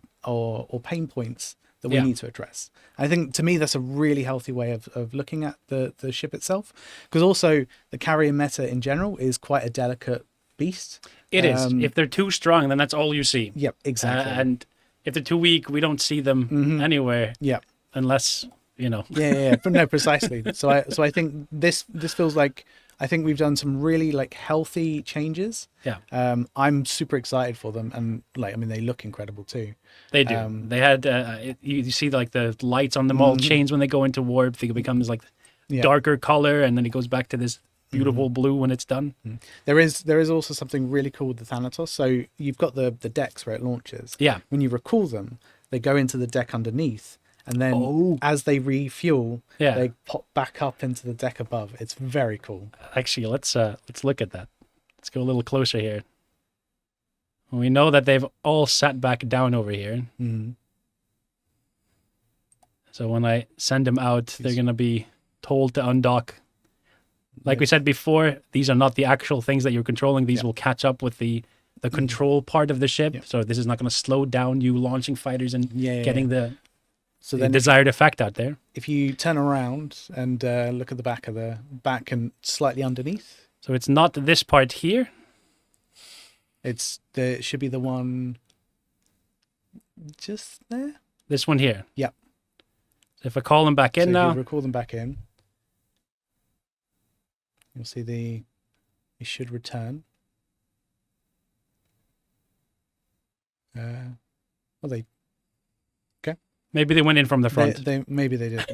pain points that we need to address? I think to me that's a really healthy way of looking at the ship itself, because also the carrier meta in general is quite a delicate beast. It is. If they're too strong, then that's all you see. Yep, exactly. And if they're too weak, we don't see them anywhere. Yeah, unless Yeah. But no, precisely. So I think this feels like, I think we've done some really like healthy changes. Yeah. I'm super excited for them, and like, I mean, they look incredible too. They do. They had you see like the lights on them all change when they go into warp. They becomes like darker color, and then it goes back to this beautiful blue when it's done. There is also something really cool with the Thanatos. So you've got the decks where it launches. Yeah. When you recall them, they go into the deck underneath. And then as they refuel, they pop back up into the deck above. It's very cool. Actually, let's look at that. Let's go a little closer here. We know that they've all sat back down over here. So when I send them out, they're going to be told to undock. Like we said before, these are not the actual things that you're controlling. These will catch up with the control part of the ship. So this is not going to slow down you launching fighters and getting the desired effect out there. If you turn around and look at the back and slightly underneath. So it's not this part here. It should be the one just there. This one here. Yep. So if I call them back in now. If you recall them back in, you'll see it should return. Maybe they went in from the front. Maybe they did.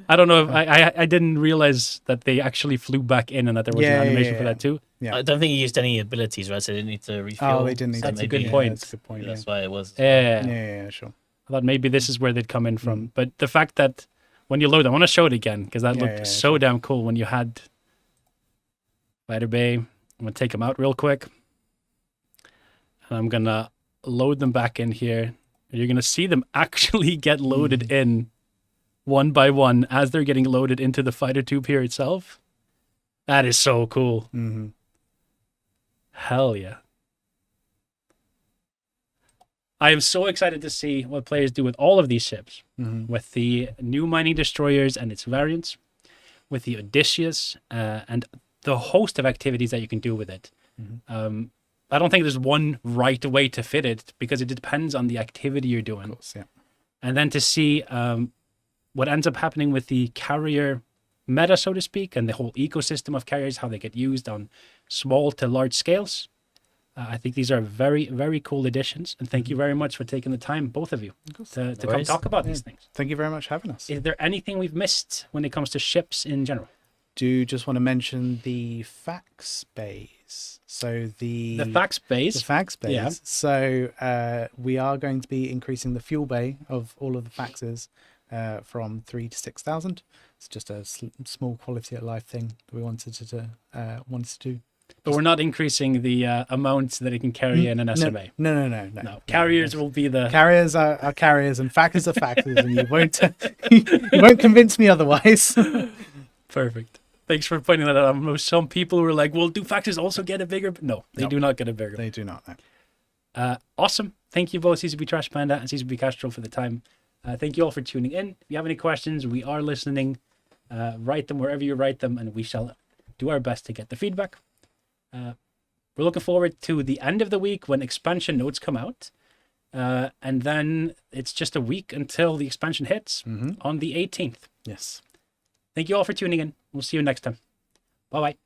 I don't know if I didn't realize that they actually flew back in and that there was an animation for that too. I don't think he used any abilities, right? So they didn't need to refuel. Oh, they didn't need That's to. a good point. That's a good point. That's why it was. Yeah, sure. I thought maybe this is where they'd come in from. But the fact that when you load, I want to show it again because that looked so damn cool when you had Fighter Bay. I'm going to take them out real quick. And I'm going to load them back in here. You're going to see them actually get loaded in one by one as they're getting loaded into the fighter tube here itself. That is so cool. Hell yeah. I am so excited to see what players do with all of these ships. With the new mining destroyers and its variants, with the Odysseus, and the host of activities that you can do with it. I don't think there's one right way to fit it because it depends on the activity you're doing. Of course, yeah. And then to see what ends up happening with the carrier meta, so to speak, and the whole ecosystem of carriers, how they get used on small to large scales. I think these are very, very cool additions. And thank you very much for taking the time, both of you, to come talk about these things. Thank you very much for having us. Is there anything we've missed when it comes to ships in general? Do just want to mention the fax bays. So the fax bays. The fax bays. Yeah. So we are going to be increasing the fuel bay of all of the faxes from 3,000 to 6,000. It's just a small quality of life thing that we wanted to do. But we're not increasing the amounts that it can carry in an SMA. No. Carriers will be the carriers are carriers, and faxes are faxes, and you won't convince me otherwise. Perfect. Thanks for pointing that out. I know some people were like, well, do factors also get a bigger? No, they Nope. do not get a bigger. They do not. No. Awesome. Thank you both, CCP Trash Panda and CCP Castro, for the time. Thank you all for tuning in. If you have any questions, we are listening. Write them wherever you write them, and we shall do our best to get the feedback. We're looking forward to the end of the week when expansion notes come out. And then it's just a week until the expansion hits on the 18th. Yes. Thank you all for tuning in. We'll see you next time. Bye-bye.